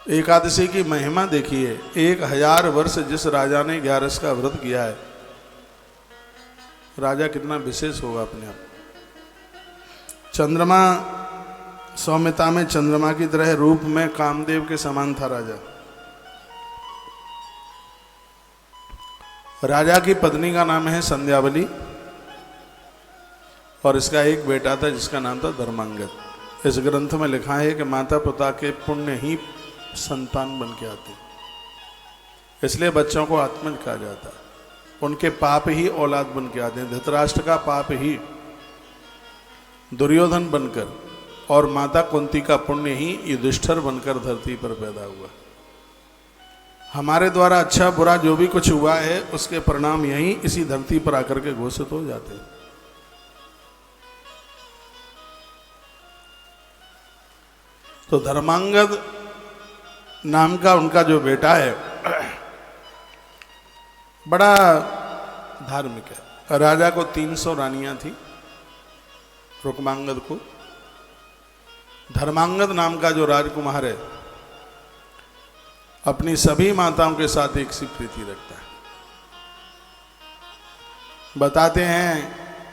एकादशी की महिमा देखिए। 1000 वर्ष जिस राजा ने 11 का व्रत किया है, राजा कितना विशेष होगा अपने आप। चंद्रमा, सौम्यता में चंद्रमा की तरह, रूप में कामदेव के समान था राजा। राजा की पत्नी का नाम है संध्यावली और इसका एक बेटा था जिसका नाम था धर्मांगद। इस ग्रंथ में लिखा है कि माता पिता के पुण्य ही संतान बन के आते, इसलिए बच्चों को आत्मज कहा जाता है। उनके पाप ही औलाद बन के आते हैं। धृतराष्ट्र का पाप ही दुर्योधन बनकर और माता कुंती का पुण्य ही युधिष्ठिर बनकर धरती पर पैदा हुआ। हमारे द्वारा अच्छा बुरा जो भी कुछ हुआ है उसके परिणाम यही इसी धरती पर आकर के घोषित हो जाते हैं। तो धर्मांगद नाम का उनका जो बेटा है बड़ा धार्मिक है। राजा को 300 रानियां थी, रुक्मांगद को। धर्मांगद नाम का जो राजकुमार है अपनी सभी माताओं के साथ एक सी प्रीति रखता है। बताते हैं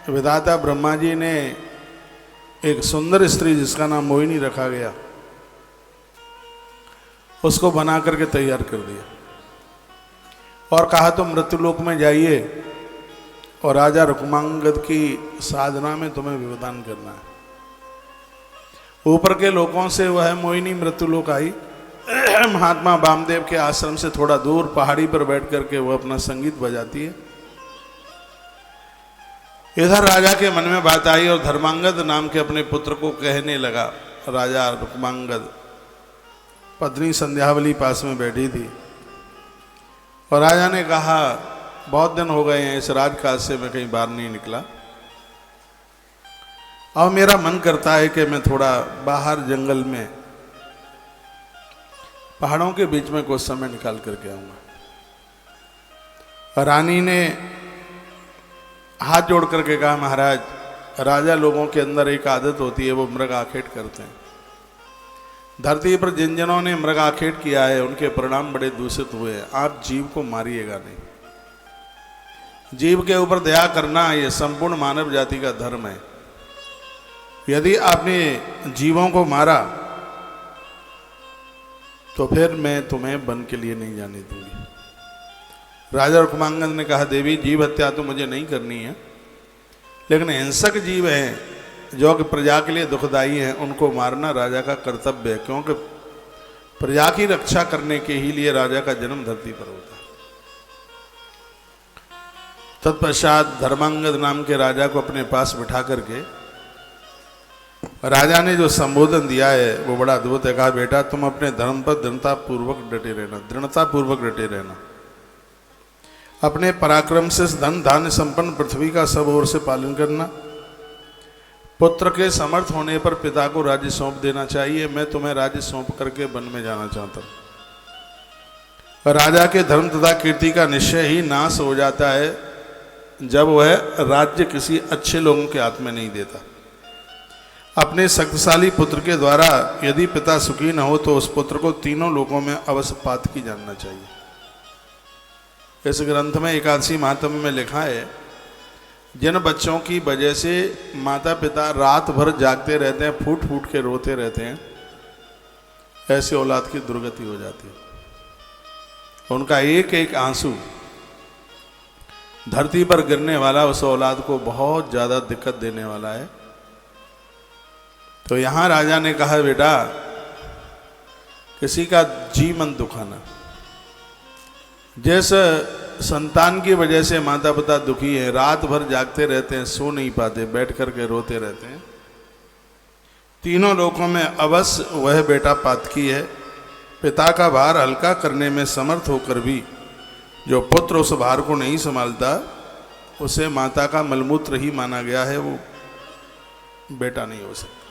विधाता ब्रह्मा जी ने एक सुंदर स्त्री जिसका नाम मोहिनी रखा गया, उसको बना करके तैयार कर दिया और कहा तुम मृत्युलोक में जाइए और राजा रुक्मांगद की साधना में तुम्हें व्यवधान करना है। ऊपर के लोगों से वह मोहिनी मृत्युलोक आई। महात्मा वामदेव के आश्रम से थोड़ा दूर पहाड़ी पर बैठ करके वह अपना संगीत बजाती है। इधर राजा के मन में बात आई और धर्मांगद नाम के अपने पुत्र को कहने लगा। राजा रुक्मांगद, पत्नी संध्यावली पास में बैठी थी और राजा ने कहा बहुत दिन हो गए हैं इस राजकाज से मैं कहीं बाहर नहीं निकला, अब मेरा मन करता है कि मैं थोड़ा बाहर जंगल में पहाड़ों के बीच में कुछ समय निकाल करके आऊंगा। रानी ने हाथ जोड़ करके कहा महाराज, राजा लोगों के अंदर एक आदत होती है, वो मृग आखेट करते हैं। धरती पर जिन जनों ने मृग आखेट किया है उनके परिणाम बड़े दूषित हुए हैं। आप जीव को मारिएगा नहीं। जीव के ऊपर दया करना ये संपूर्ण मानव जाति का धर्म है। यदि आपने जीवों को मारा तो फिर मैं तुम्हें वन के लिए नहीं जाने दूंगी। राजा रुक्मांगद ने कहा देवी, जीव हत्या तो मुझे नहीं करनी है, लेकिन हिंसक जीव हैं जो कि प्रजा के लिए दुखदाई हैं उनको मारना राजा का कर्तव्य है, क्योंकि प्रजा की रक्षा करने के ही लिए राजा का जन्म धरती पर होता है। तत्पश्चात धर्मांगद नाम के राजा को अपने पास बिठा करके राजा ने जो संबोधन दिया है वो बड़ा अद्भुत है। कहा बेटा तुम अपने धर्म पर दृढ़तापूर्वक डटे रहना, अपने पराक्रम से धन धान्य संपन्न पृथ्वी का सब ओर से पालन करना। पुत्र के समर्थ होने पर पिता को राज्य सौंप देना चाहिए। मैं तुम्हें राज्य सौंप करके वन में जाना चाहता हूं। राजा के धर्म तथा कीर्ति का निश्चय ही नाश हो जाता है जब वह राज्य किसी अच्छे लोगों के हाथ में नहीं देता। अपने शक्तिशाली पुत्र के द्वारा यदि पिता सुखी न हो तो उस पुत्र को तीनों लोकों में अवश्य पातकी जानना चाहिए। इस ग्रंथ में एकादशी महात्म्य में लिखा है, जिन बच्चों की वजह से माता पिता रात भर जागते रहते हैं, फूट फूट के रोते रहते हैं, ऐसे औलाद की दुर्गति हो जाती है। उनका एक एक आंसू धरती पर गिरने वाला उस औलाद को बहुत ज्यादा दिक्कत देने वाला है। तो यहां राजा ने कहा बेटा, किसी का जी मन दुखाना, जिस संतान की वजह से माता पिता दुखी है, रात भर जागते रहते हैं, सो नहीं पाते, बैठ करके रोते रहते हैं, तीनों लोकों में अवश्य वह बेटा पातकी है। पिता का भार हल्का करने में समर्थ होकर भी जो पुत्र उस भार को नहीं संभालता उसे माता का मलमूत्र ही माना गया है, वो बेटा नहीं हो सकता।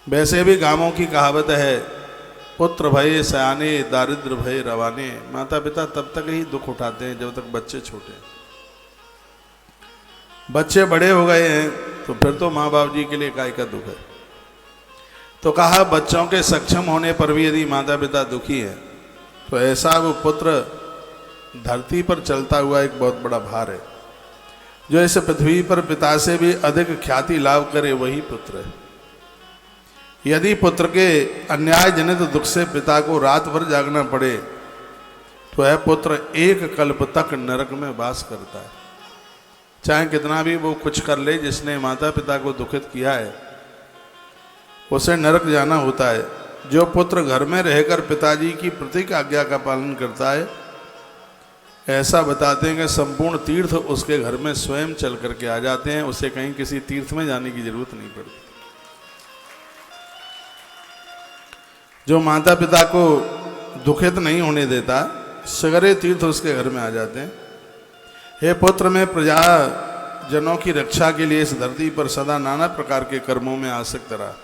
वैसे भी गांवों की कहावत है, पुत्र भय सयाने दारिद्र भय रवाने। माता पिता तब तक ही दुख उठाते हैं जब तक बच्चे छोटे हैं। बच्चे बड़े हो गए हैं तो फिर तो माँ बाप जी के लिए काय का दुख है। तो कहा बच्चों के सक्षम होने पर भी यदि माता पिता दुखी है तो ऐसा वो पुत्र धरती पर चलता हुआ एक बहुत बड़ा भार है। जो इस पृथ्वी पर पिता से भी अधिक ख्याति लाभ करे वही पुत्र है। यदि पुत्र के अन्याय जनित दुख से पिता को रात भर जागना पड़े तो वह पुत्र एक कल्प तक नरक में वास करता है। चाहे कितना भी वो कुछ कर ले, जिसने माता पिता को दुखित किया है उसे नरक जाना होता है। जो पुत्र घर में रहकर पिताजी की प्रत्येक आज्ञा का पालन करता है, ऐसा बताते हैं कि संपूर्ण तीर्थ उसके घर में स्वयं चल करके आ जाते हैं, उसे कहीं किसी तीर्थ में जाने की जरूरत नहीं पड़ती। जो माता पिता को दुखित नहीं होने देता, सगरे तीर्थ उसके घर में आ जाते हैं। हे पुत्र, मैं प्रजा जनों की रक्षा के लिए इस धरती पर सदा नाना प्रकार के कर्मों में आसक्त रहा।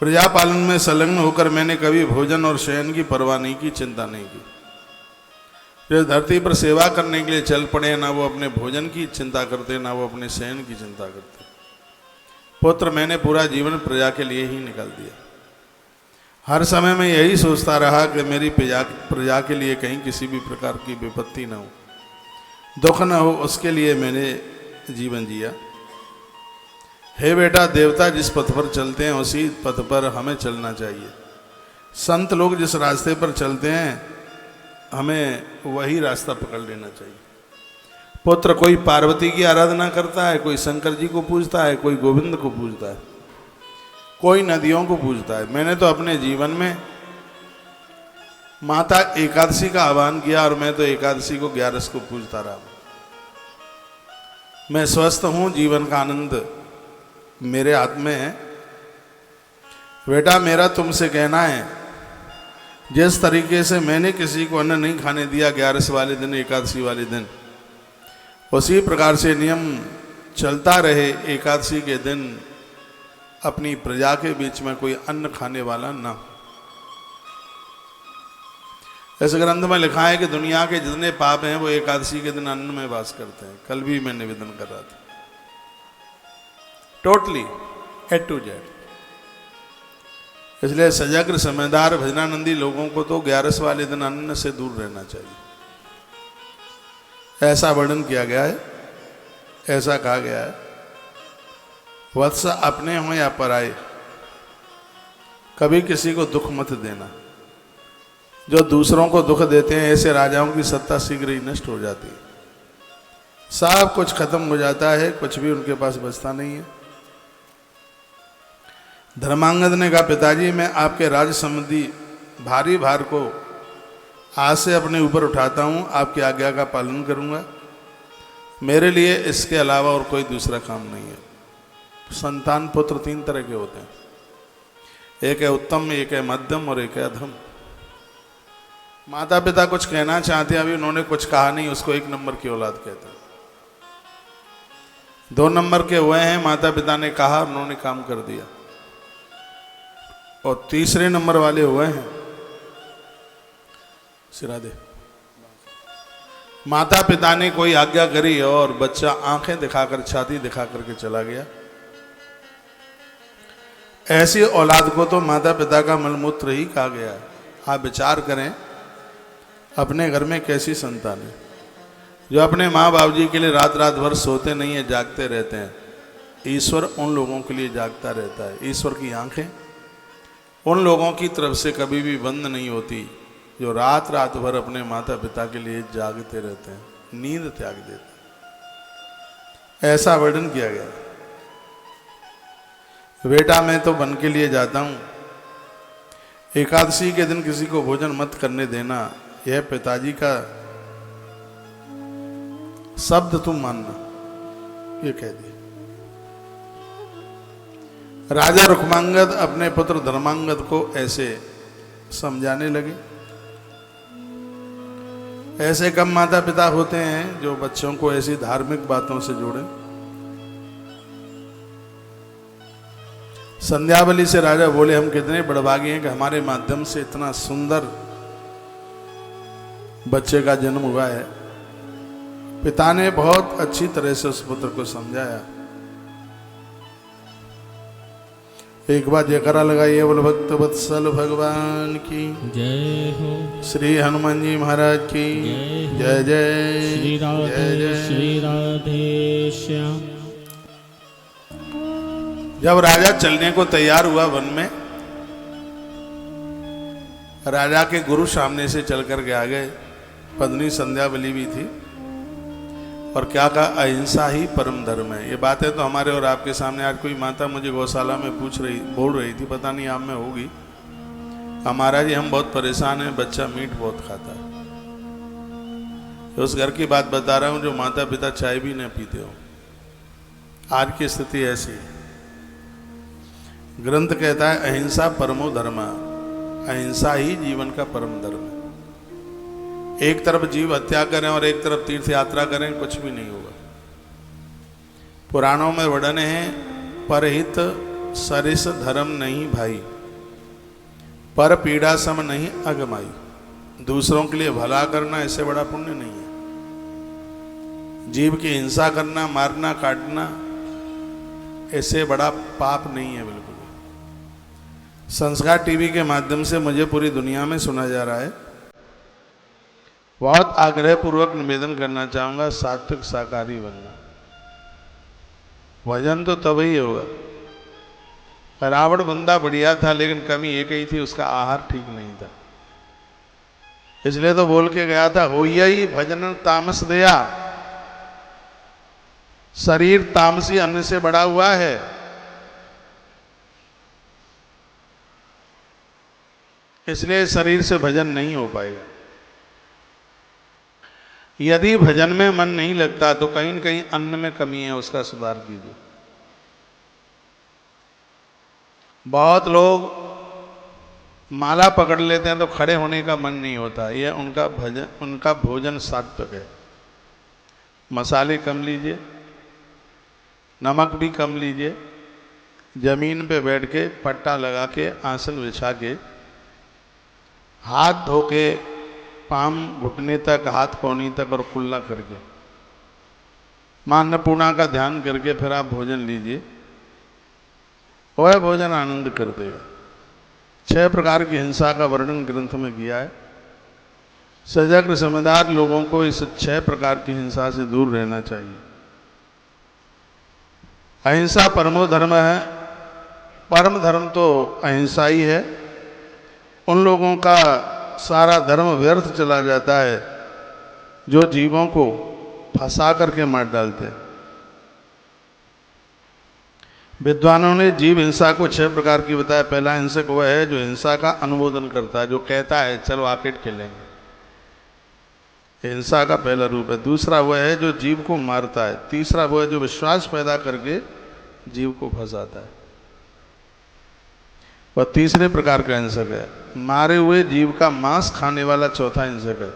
प्रजा पालन में संलग्न होकर मैंने कभी भोजन और शयन की परवाह नहीं की, चिंता नहीं की। जो धरती पर सेवा करने के लिए चल पड़े, ना वो अपने भोजन की चिंता करते, ना वो अपने शयन की चिंता करते। पुत्र, मैंने पूरा जीवन प्रजा के लिए ही निकाल दिया। हर समय मैं यही सोचता रहा कि मेरी प्रजा के लिए कहीं किसी भी प्रकार की विपत्ति न हो, दुख न हो, उसके लिए मैंने जीवन जिया। हे बेटा, देवता जिस पथ पर चलते हैं उसी पथ पर हमें चलना चाहिए। संत लोग जिस रास्ते पर चलते हैं हमें वही रास्ता पकड़ लेना चाहिए। पुत्र, कोई पार्वती की आराधना करता है, कोई शंकर जी को पूजता है, कोई गोविंद को पूजता है, कोई नदियों को पूजता है। मैंने तो अपने जीवन में माता एकादशी का आह्वान किया और मैं तो एकादशी को 11 को पूजता रहा। मैं स्वस्थ हूं, जीवन का आनंद मेरे हाथ में है। बेटा, मेरा तुमसे कहना है, जिस तरीके से मैंने किसी को अन्न नहीं खाने दिया 11 वाले दिन, एकादशी वाले दिन, उसी प्रकार से नियम चलता रहे। एकादशी के दिन अपनी प्रजा के बीच में कोई अन्न खाने वाला ना हो। इस ग्रंथ में लिखा है कि दुनिया के जितने पाप हैं वो एकादशी के दिन अन्न में वास करते हैं। कल भी मैं निवेदन कर रहा था, टोटली A to Z। इसलिए सजग समझदार भजनानंदी लोगों को तो 11 वाले दिन अन्न से दूर रहना चाहिए, ऐसा वर्णन किया गया है, ऐसा कहा गया है। वत्स, अपने हो या पराए, कभी किसी को दुख मत देना। जो दूसरों को दुख देते हैं, ऐसे राजाओं की सत्ता शीघ्र ही नष्ट हो जाती है। सब कुछ खत्म हो जाता है, कुछ भी उनके पास बचता नहीं है। धर्मांगद ने कहा, पिताजी, मैं आपके राज संबंधी भारी भार को आज से अपने ऊपर उठाता हूँ, आपकी आज्ञा का पालन करूँगा। मेरे लिए इसके अलावा और कोई दूसरा काम नहीं है। संतान पुत्र 3 तरह के होते हैं, एक है उत्तम, एक है मध्यम और एक है अधम। माता पिता कुछ कहना चाहते हैं, अभी उन्होंने कुछ कहा नहीं, उसको 1 नंबर की औलाद कहते हैं। 2 नंबर के हुए हैं, माता पिता ने कहा, उन्होंने काम कर दिया। और तीसरे नंबर वाले हुए हैं, सिरा दे, माता पिता ने कोई आज्ञा करी और बच्चा आंखें दिखाकर, छाती दिखा करके चला गया। ऐसी औलाद को तो माता पिता का मलमूत्र ही कहा गया है। आप विचार करें, अपने घर में कैसी संतान है जो अपने माँ बाप जी के लिए रात रात भर सोते नहीं है, जागते रहते हैं। ईश्वर उन लोगों के लिए जागता रहता है। ईश्वर की आंखें उन लोगों की तरफ से कभी भी बंद नहीं होती जो रात रात भर अपने माता पिता के लिए जागते रहते हैं, नींद त्याग देते हैं। ऐसा वर्णन किया गया। बेटा, मैं तो वन के लिए जाता हूँ, एकादशी के दिन किसी को भोजन मत करने देना, यह पिताजी का शब्द तुम मानना, ये कह दिया। राजा रुक्मांगद अपने पुत्र धर्मांगद को ऐसे समझाने लगे। ऐसे कम माता पिता होते हैं जो बच्चों को ऐसी धार्मिक बातों से जोड़ें। संध्यावली से राजा बोले, हम कितने बड़भागी हैं कि हमारे माध्यम से इतना सुंदर बच्चे का जन्म हुआ है। पिता ने बहुत अच्छी तरह से उस पुत्र को समझाया। एक बार जयकारा लगाइए बोल भक्त वत्सल भगवान की जय हो। श्री हनुमान जी महाराज की जय जय। श्री राधे श्री राधे श्याम। जब राजा चलने को तैयार हुआ वन में, राजा के गुरु सामने से चल कर के आ गए। पत्नी संध्या बली भी थी और क्या कहा, अहिंसा ही परम धर्म है। ये बातें तो हमारे और आपके सामने आज कोई माता मुझे गौशाला में बोल रही थी, पता नहीं आप में होगी। हमारा जी हम बहुत परेशान हैं, बच्चा मीट बहुत खाता है। तो उस घर की बात बता रहा हूं जो माता पिता चाय भी नहीं पीते हो। आज की स्थिति ऐसी है। ग्रंथ कहता है अहिंसा परमो धर्म, अहिंसा ही जीवन का परम धर्म है। एक तरफ जीव हत्या करें और एक तरफ तीर्थ यात्रा करें, कुछ भी नहीं होगा। पुराणों में वर्णन है, परहित सरिस धर्म नहीं भाई, पर पीड़ा सम नहीं अगमाई। दूसरों के लिए भला करना इससे बड़ा पुण्य नहीं है। जीव की हिंसा करना, मारना, काटना इससे बड़ा पाप नहीं है बिल्कुल। संस्कार टीवी के माध्यम से मुझे पूरी दुनिया में सुना जा रहा है। बहुत आग्रह पूर्वक निवेदन करना चाहूंगा, सात्विक शाकाहारी बनना। भजन तो तभी होगा। रावण बंदा बढ़िया था, लेकिन कमी एक ही थी, उसका आहार ठीक नहीं था। इसलिए तो बोल के गया था, हो ही भजन तामस दया। शरीर तामसी अन्न से बड़ा हुआ है। इसलिए शरीर से भजन नहीं हो पाएगा। यदि भजन में मन नहीं लगता तो कहीं न कहीं अन्न में कमी है, उसका सुधार कीजिए। बहुत लोग माला पकड़ लेते हैं तो खड़े होने का मन नहीं होता। यह उनका भोजन सात्विक है। मसाले कम लीजिए, नमक भी कम लीजिए। जमीन पे बैठ के पट्टा लगा के आसन बिछा के हाथ धो के पाम घुटने तक, हाथ कोहनी तक और कुल्ला करके मां अन्नपूर्णा का ध्यान करके फिर आप भोजन लीजिए। वह भोजन आनंद कर देगा। 6 प्रकार की हिंसा का वर्णन ग्रंथ में किया है। सजग समझदार लोगों को इस 6 प्रकार की हिंसा से दूर रहना चाहिए। अहिंसा परमो धर्म है। परम धर्म तो अहिंसा ही है। उन लोगों का सारा धर्म व्यर्थ चला जाता है जो जीवों को फंसा करके मार डालते हैं। विद्वानों ने जीव हिंसा को 6 प्रकार की बताया। पहला हिंसक वह है जो हिंसा का अनुमोदन करता है, जो कहता है चलो आकेट खेलेंगे। हिंसा का पहला रूप है। दूसरा वह है जो जीव को मारता है। तीसरा वह है जो विश्वास पैदा करके जीव को फंसाता है। वह तीसरे प्रकार का हिंसक है। मारे हुए जीव का मांस खाने वाला चौथा हिंसक है।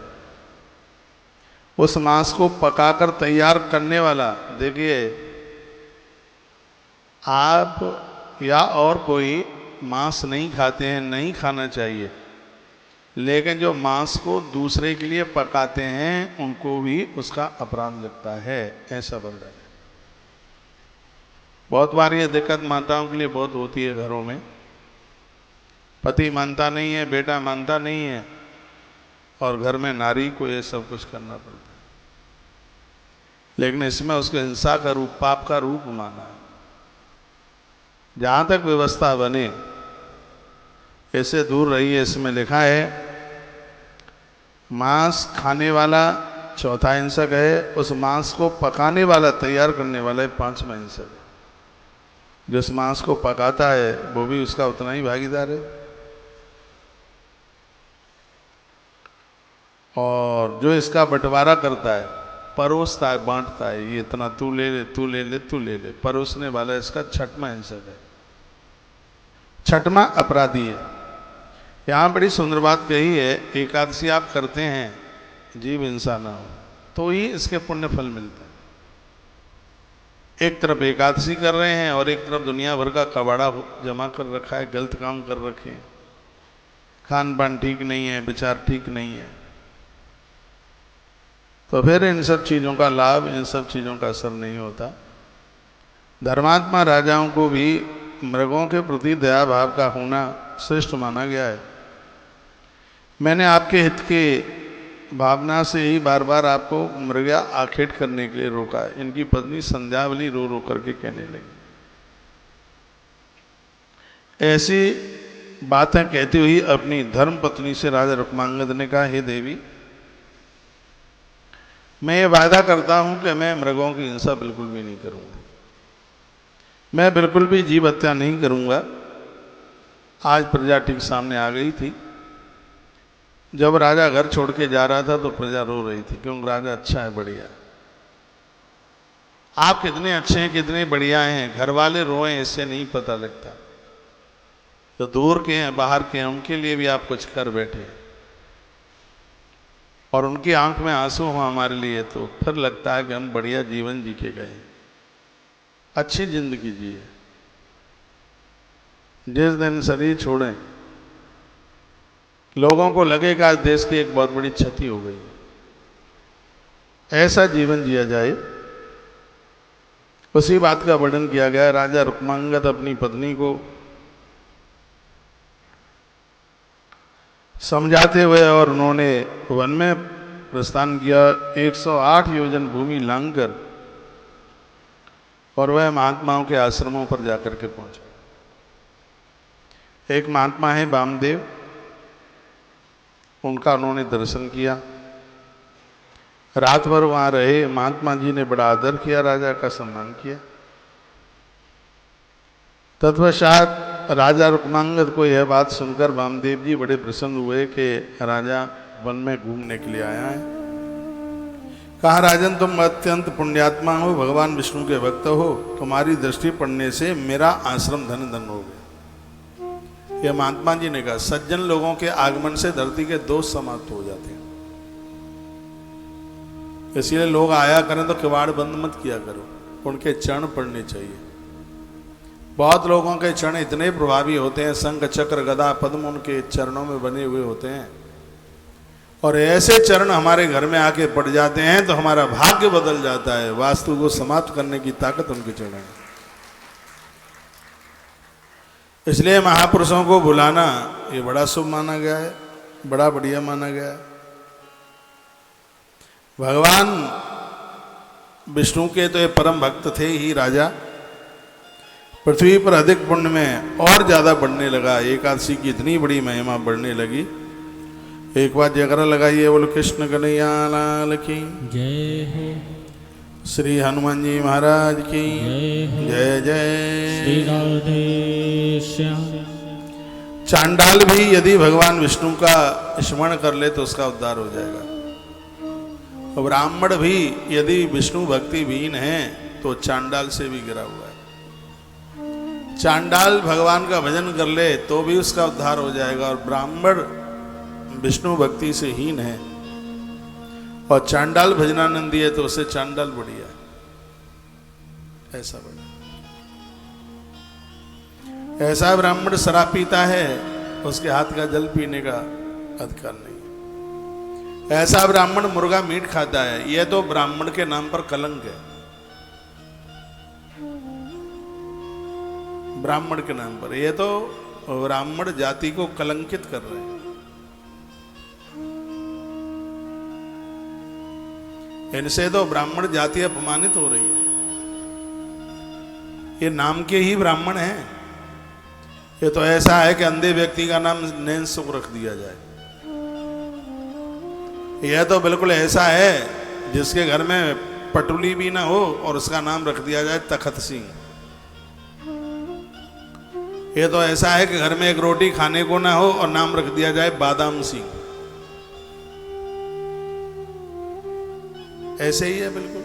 उस मांस को पकाकर तैयार करने वाला, देखिए आप या और कोई मांस नहीं खाते हैं, नहीं खाना चाहिए, लेकिन जो मांस को दूसरे के लिए पकाते हैं उनको भी उसका अपराध लगता है। ऐसा बन रहा है। बहुत बार ये दिक्कत माताओं के लिए बहुत होती है। घरों में पति मानता नहीं है, बेटा मानता नहीं है और घर में नारी को ये सब कुछ करना पड़ता है। लेकिन इसमें उसको हिंसा का रूप, पाप का रूप माना है। जहां तक व्यवस्था बने ऐसे दूर रहिए। इसमें लिखा है मांस खाने वाला चौथा हिंसक है। उस मांस को पकाने वाला, तैयार करने वाला 5वां हिंसक है। जिस मांस को पकाता है वो भी उसका उतना ही भागीदार है। और जो इसका बंटवारा करता है, परोसता है, बांटता है, ये इतना तू ले ले, तू ले ले, तू ले ले, परोसने वाला इसका 6वां हिंसक है। 6वां अपराधी है। यहाँ बड़ी सुंदर बात कही है, एकादशी आप करते हैं, जीव हिंसा ना हो तो ही इसके पुण्य फल मिलता है। एक तरफ एकादशी कर रहे हैं और एक तरफ दुनिया भर का कबाड़ा जमा कर रखा है, गलत काम कर रखे हैं, खान पान ठीक नहीं है, विचार ठीक नहीं है, तो फिर इन सब चीज़ों का लाभ, इन सब चीज़ों का असर नहीं होता। धर्मात्मा राजाओं को भी मृगों के प्रति दया भाव का होना श्रेष्ठ माना गया है। मैंने आपके हित के भावना से ही बार बार आपको मृगा आखेट करने के लिए रोका है। इनकी पत्नी संध्यावली रो रो करके कहने लगी। ऐसी बातें कहती हुई अपनी धर्म पत्नी से राजा रुक्मांगद ने कहा, हे देवी, मैं ये वायदा करता हूं कि मैं मृगों की हिंसा बिल्कुल भी नहीं करूंगा, मैं बिल्कुल भी जीव हत्या नहीं करूंगा। आज प्रजा ठीक सामने आ गई थी। जब राजा घर छोड़ के जा रहा था तो प्रजा रो रही थी, क्योंकि राजा अच्छा है, बढ़िया। आप कितने अच्छे हैं, कितने बढ़िया हैं, घर वाले रोए इससे नहीं पता लगता। जो दूर के हैं, बाहर के हैं, उनके लिए भी आप कुछ कर बैठे और उनकी आंख में आंसू हो हमारे लिए, तो फिर लगता है कि हम बढ़िया जीवन जी के गए, अच्छी जिंदगी जिए। जिस दिन शरीर छोड़ें लोगों को लगेगा आज देश की एक बहुत बड़ी क्षति हो गई, ऐसा जीवन जिया जाए। उसी बात का वर्णन किया गया। राजा रुक्मांगद अपनी पत्नी को समझाते हुए और उन्होंने वन में प्रस्थान किया। 108 योजन भूमि लांघकर और वह महात्माओं के आश्रमों पर जाकर के पहुंचे। एक महात्मा है वामदेव, उनका उन्होंने दर्शन किया, रात भर वहां रहे। महात्मा जी ने बड़ा आदर किया, राजा का सम्मान किया। तत्पश्चात राजा रुक्मांगद को यह बात सुनकर वामदेव जी बड़े प्रसन्न हुए कि राजा वन में घूमने के लिए आया है। कहा, राजन तुम अत्यंत पुण्यात्मा हो, भगवान विष्णु के भक्त हो, तुम्हारी दृष्टि पड़ने से मेरा आश्रम धन धन हो गया। यह महात्मा जी ने कहा, सज्जन लोगों के आगमन से धरती के दोष समाप्त हो जाते हैं, इसलिए लोग आया करें तो किवाड़ बंद मत किया करो, उनके चरण पड़ने चाहिए। बहुत लोगों के चरण इतने प्रभावी होते हैं, शंख चक्र गदा पद्म उनके चरणों में बने हुए होते हैं, और ऐसे चरण हमारे घर में आके पड़ जाते हैं तो हमारा भाग्य बदल जाता है। वास्तु को समाप्त करने की ताकत उनके चरण है। इसलिए महापुरुषों को बुलाना ये बड़ा शुभ माना गया है, बड़ा बढ़िया माना गया है। भगवान विष्णु के तो ये परम भक्त थे ही राजा। पृथ्वी पर अधिक पुण्य में और ज्यादा बढ़ने लगा। एकादशी की इतनी बड़ी महिमा बढ़ने लगी। एक बार जयकारा लगाइए, बोलो कृष्ण कन्हैया लाल की जय हो। श्री हनुमान जी महाराज की जय जय। श्री राधे श्याम। चांडाल भी यदि भगवान विष्णु का स्मरण कर ले तो उसका उद्धार हो जाएगा। और ब्राह्मण भी यदि विष्णु भक्ति विहीन है तो चांडाल से भी गिरा हुआ है। चांडाल भगवान का भजन कर ले तो भी उसका उद्धार हो जाएगा, और ब्राह्मण विष्णु भक्ति से हीन है और चांडाल भजनानंदी है तो उससे चांडाल बढ़िया है। ऐसा बढ़िया, ऐसा ब्राह्मण शराब पीता है, उसके हाथ का जल पीने का अधिकार नहीं। ऐसा ब्राह्मण मुर्गा मीट खाता है, यह तो ब्राह्मण के नाम पर कलंक है। ब्राह्मण के नाम पर यह तो ब्राह्मण जाति को कलंकित कर रहे हैं। इनसे तो ब्राह्मण जाति अपमानित हो रही है। ये नाम के ही ब्राह्मण हैं। ये तो ऐसा है कि अंधे व्यक्ति का नाम नैन सुख रख दिया जाए। यह तो बिल्कुल ऐसा है जिसके घर में पटुली भी ना हो और उसका नाम रख दिया जाए तखत सिंह। यह तो ऐसा है कि घर में एक रोटी खाने को ना हो और नाम रख दिया जाए बादाम सिंह। ऐसे ही है बिल्कुल।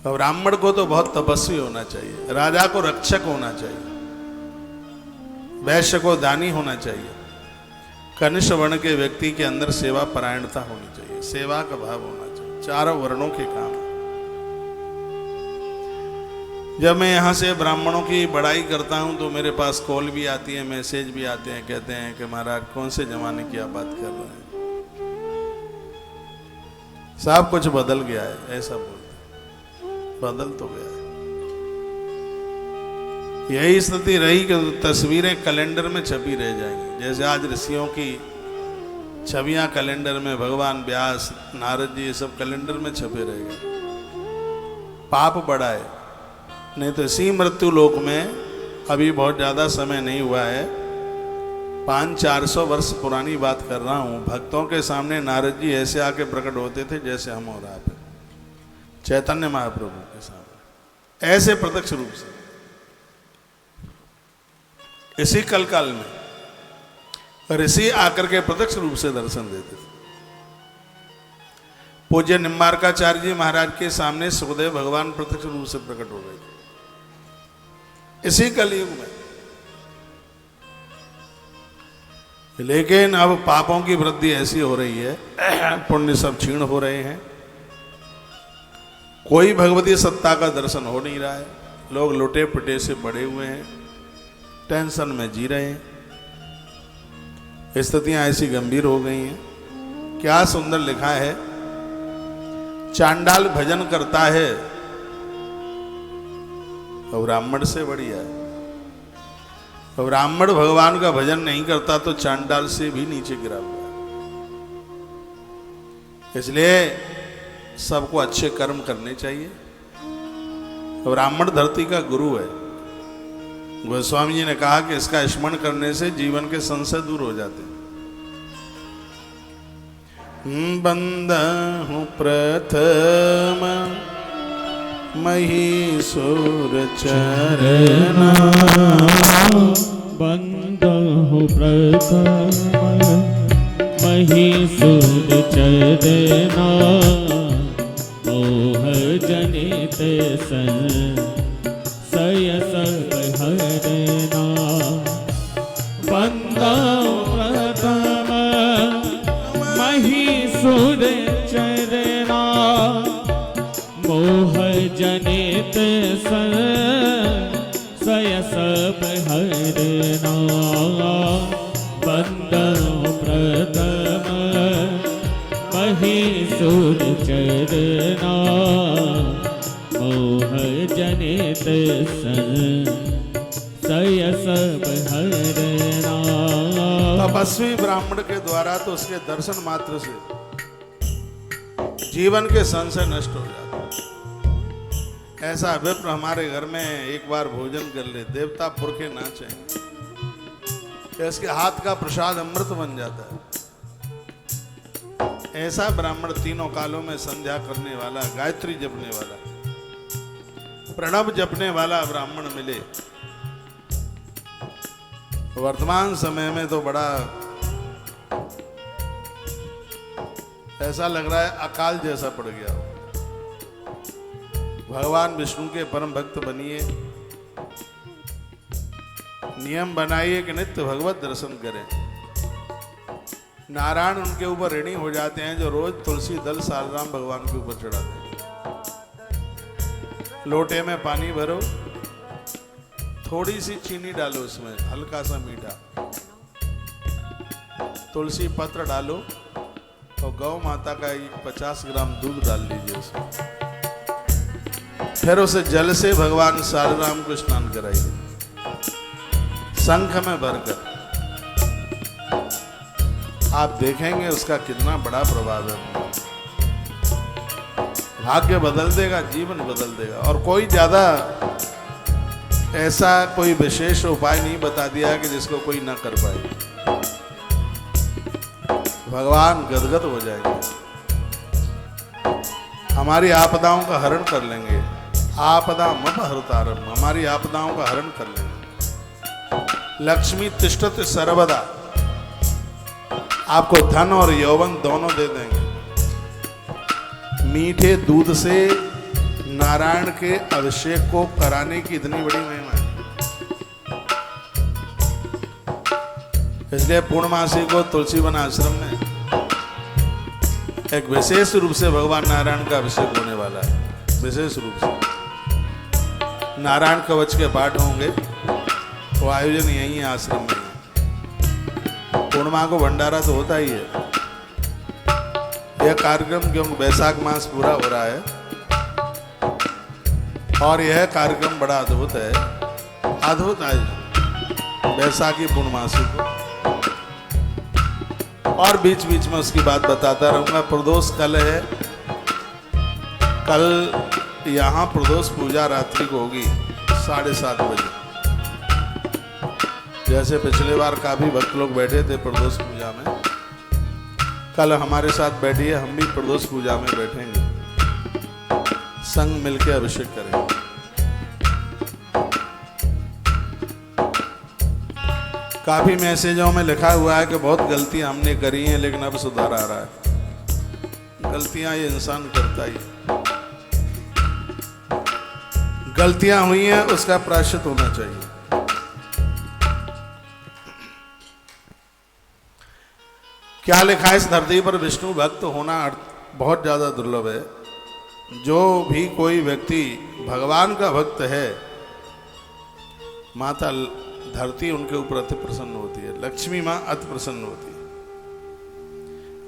ब्राह्मण को तो बहुत तपस्वी होना चाहिए, राजा को रक्षक होना चाहिए, वैश्य को दानी होना चाहिए, कनिष्ठ वर्ण के व्यक्ति के अंदर सेवा परायणता होनी चाहिए, सेवा का भाव होना चाहिए। चारों वर्णों के काम। जब मैं यहाँ से ब्राह्मणों की बड़ाई करता हूँ तो मेरे पास कॉल भी आती है, मैसेज भी आते हैं, कहते हैं कि महाराज कौन से जमाने की आप बात कर रहे हैं, सब कुछ बदल गया है। ऐसा बोलते, बदल तो गया है। यही स्थिति रही कि तस्वीरें कैलेंडर में छपी रह जाएंगी। जैसे आज ऋषियों की छवियां कैलेंडर में, भगवान व्यास, नारद जी, ये सब कैलेंडर में छपे रह गए। पाप बड़ा है। नहीं तो इसी मृत्यु लोक में अभी बहुत ज़्यादा समय नहीं हुआ है, 500-400 वर्ष पुरानी बात कर रहा हूँ, भक्तों के सामने नारद जी ऐसे आके प्रकट होते थे जैसे हम और आप, चैतन्य महाप्रभु के सामने ऐसे प्रत्यक्ष रूप से, इसी कलकाल में ऋषि आकर के प्रत्यक्ष रूप से दर्शन देते थे। पूज्य निम्बारकाचार्य जी महाराज के सामने सुखदेव भगवान प्रत्यक्ष रूप से प्रकट हो गए थे इसी कलयुग में। लेकिन अब पापों की वृद्धि ऐसी हो रही है, पुण्य सब क्षीण हो रहे हैं, कोई भगवती सत्ता का दर्शन हो नहीं रहा है, लोग लुटे पिटे से बड़े हुए हैं, टेंशन में जी रहे हैं, स्थितियां ऐसी गंभीर हो गई हैं। क्या सुंदर लिखा है, चांडाल भजन करता है और ब्राह्मण से बढ़िया है, और ब्राह्मण भगवान का भजन नहीं करता तो चांडाल से भी नीचे गिरा हुआ है। इसलिए सबको अच्छे कर्म करने चाहिए। ब्राह्मण धरती का गुरु है। गोस्वामी जी ने कहा कि इसका स्मरण करने से जीवन के संशय दूर हो जाते हैं। बंदहु प्रथम महीसुर चरना, बंदहु प्रथम महीसुर चरना, मोह जनित संशय सब हरना। बंदहु प्रथम महीसुर चरना, मोह जनित संशय सब हरना। बंदहु प्रथम महीसुर चरना, मोह जनित संशय सब हरना। तपस्वी ब्राह्मण के द्वारा तो उसके दर्शन मात्र से जीवन के संशय नष्ट हो जाते। ऐसा विप्र हमारे घर में एक बार भोजन कर ले, देवता पुरखे नाचे, इसके हाथ का प्रसाद अमृत बन जाता है। ऐसा ब्राह्मण तीनों कालों में संध्या करने वाला, गायत्री जपने वाला, प्रणव जपने वाला ब्राह्मण मिले। वर्तमान समय में तो बड़ा ऐसा लग रहा है अकाल जैसा पड़ गया हो। भगवान विष्णु के परम भक्त बनिए, नियम बनाइए कि नित्य भगवत दर्शन करें। नारायण उनके ऊपर ऋणी हो जाते हैं जो रोज तुलसी दल सालग्राम भगवान के ऊपर चढ़ाते हैं। लोटे में पानी भरो, थोड़ी सी चीनी डालो, उसमें हल्का सा मीठा, तुलसी पत्र डालो और गौ माता का 50 ग्राम दूध डाल लीजिए उसमें। फिर उसे जल से भगवान सालग्राम को स्नान कराइए, शंख में भरकर। आप देखेंगे उसका कितना बड़ा प्रभाव है। भाग्य बदल देगा, जीवन बदल देगा। और कोई ज्यादा ऐसा कोई विशेष उपाय नहीं बता दिया कि जिसको कोई ना कर पाए। भगवान गदगद हो जाएंगे, हमारी आपदाओं का हरण कर लेंगे। आपदा मम हरतारम, हमारी आपदाओं का हरण कर लेंगे। लक्ष्मी तिष्ठत सर्वदा, आपको धन और यौवन दोनों दे देंगे। मीठे दूध से नारायण के अभिषेक को कराने की इतनी बड़ी महिमा है। इसलिए पूर्णमासी को तुलसी वन आश्रम में एक विशेष रूप से भगवान नारायण का अभिषेक होने वाला है। विशेष रूप से नारायण कवच के पाठ होंगे। वो आयोजन यही है, आश्रम में। पूर्णिमा को भंडारा तो होता ही है। यह कार्यक्रम क्योंकि वैशाख मास पूरा हो रहा है और यह कार्यक्रम बड़ा अद्भुत है। अद्भुत आयोजन बैसाखी पूर्णमासी को, और बीच बीच में उसकी बात बताता रहूंगा। प्रदोष कल है, कल यहाँ प्रदोष पूजा रात्रि को होगी 7:30 बजे। जैसे पिछले बार काफी भक्त लोग बैठे थे प्रदोष पूजा में, कल हमारे साथ बैठिए, हम भी प्रदोष पूजा में बैठेंगे, संग मिलकर अभिषेक करेंगे। काफी मैसेजों में लिखा हुआ है कि बहुत गलतियां हमने करी हैं, लेकिन अब सुधार आ रहा है। गलतियां ये इंसान करता ही, गलतियां हुई हैं उसका प्रायश्चित होना चाहिए। क्या लिखा है इस धरती पर, विष्णु भक्त होना बहुत ज्यादा दुर्लभ है। जो भी कोई व्यक्ति भगवान का भक्त है, माता धरती उनके ऊपर अति प्रसन्न होती है, लक्ष्मी माँ अति प्रसन्न होती है।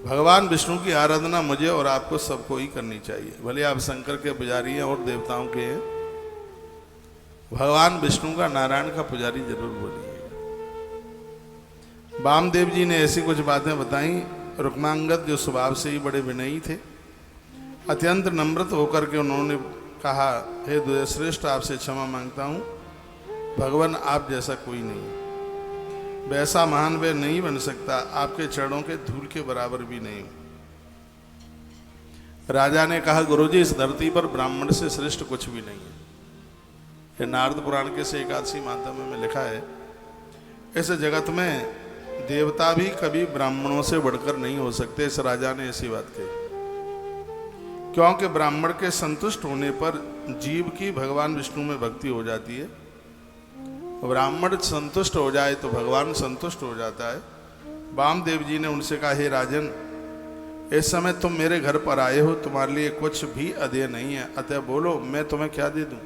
भगवान विष्णु की आराधना मुझे और आपको सबको ही करनी चाहिए, भले आप शंकर के पुजारी हैं और देवताओं के हैं, भगवान विष्णु का, नारायण का पुजारी जरूर बोलिए। वामदेव जी ने ऐसी कुछ बातें बताई। रुक्मांगद जो स्वभाव से ही बड़े विनयी थे, अत्यंत नम्रत होकर के उन्होंने कहा, हे द्वैश्रेष्ठ, आपसे क्षमा मांगता हूँ, भगवान आप जैसा कोई नहीं, वैसा महान वे नहीं बन सकता, आपके चरणों के धूल के बराबर भी नहीं। राजा ने कहा, गुरुजी इस धरती पर ब्राह्मण से श्रेष्ठ कुछ भी नहीं है। ये नारद पुराण के से एकादशी माध्यम में लिखा है, इस जगत में देवता भी कभी ब्राह्मणों से बढ़कर नहीं हो सकते। इस राजा ने ऐसी बात कही, क्योंकि ब्राह्मण के संतुष्ट होने पर जीव की भगवान विष्णु में भक्ति हो जाती है। ब्राह्मण संतुष्ट हो जाए तो भगवान संतुष्ट हो जाता है। वामदेव जी ने उनसे कहा, हे राजन, इस समय तुम मेरे घर पर आए हो, तुम्हारे लिए कुछ भी अदेय नहीं है, अतः बोलो मैं तुम्हें क्या दे दूं।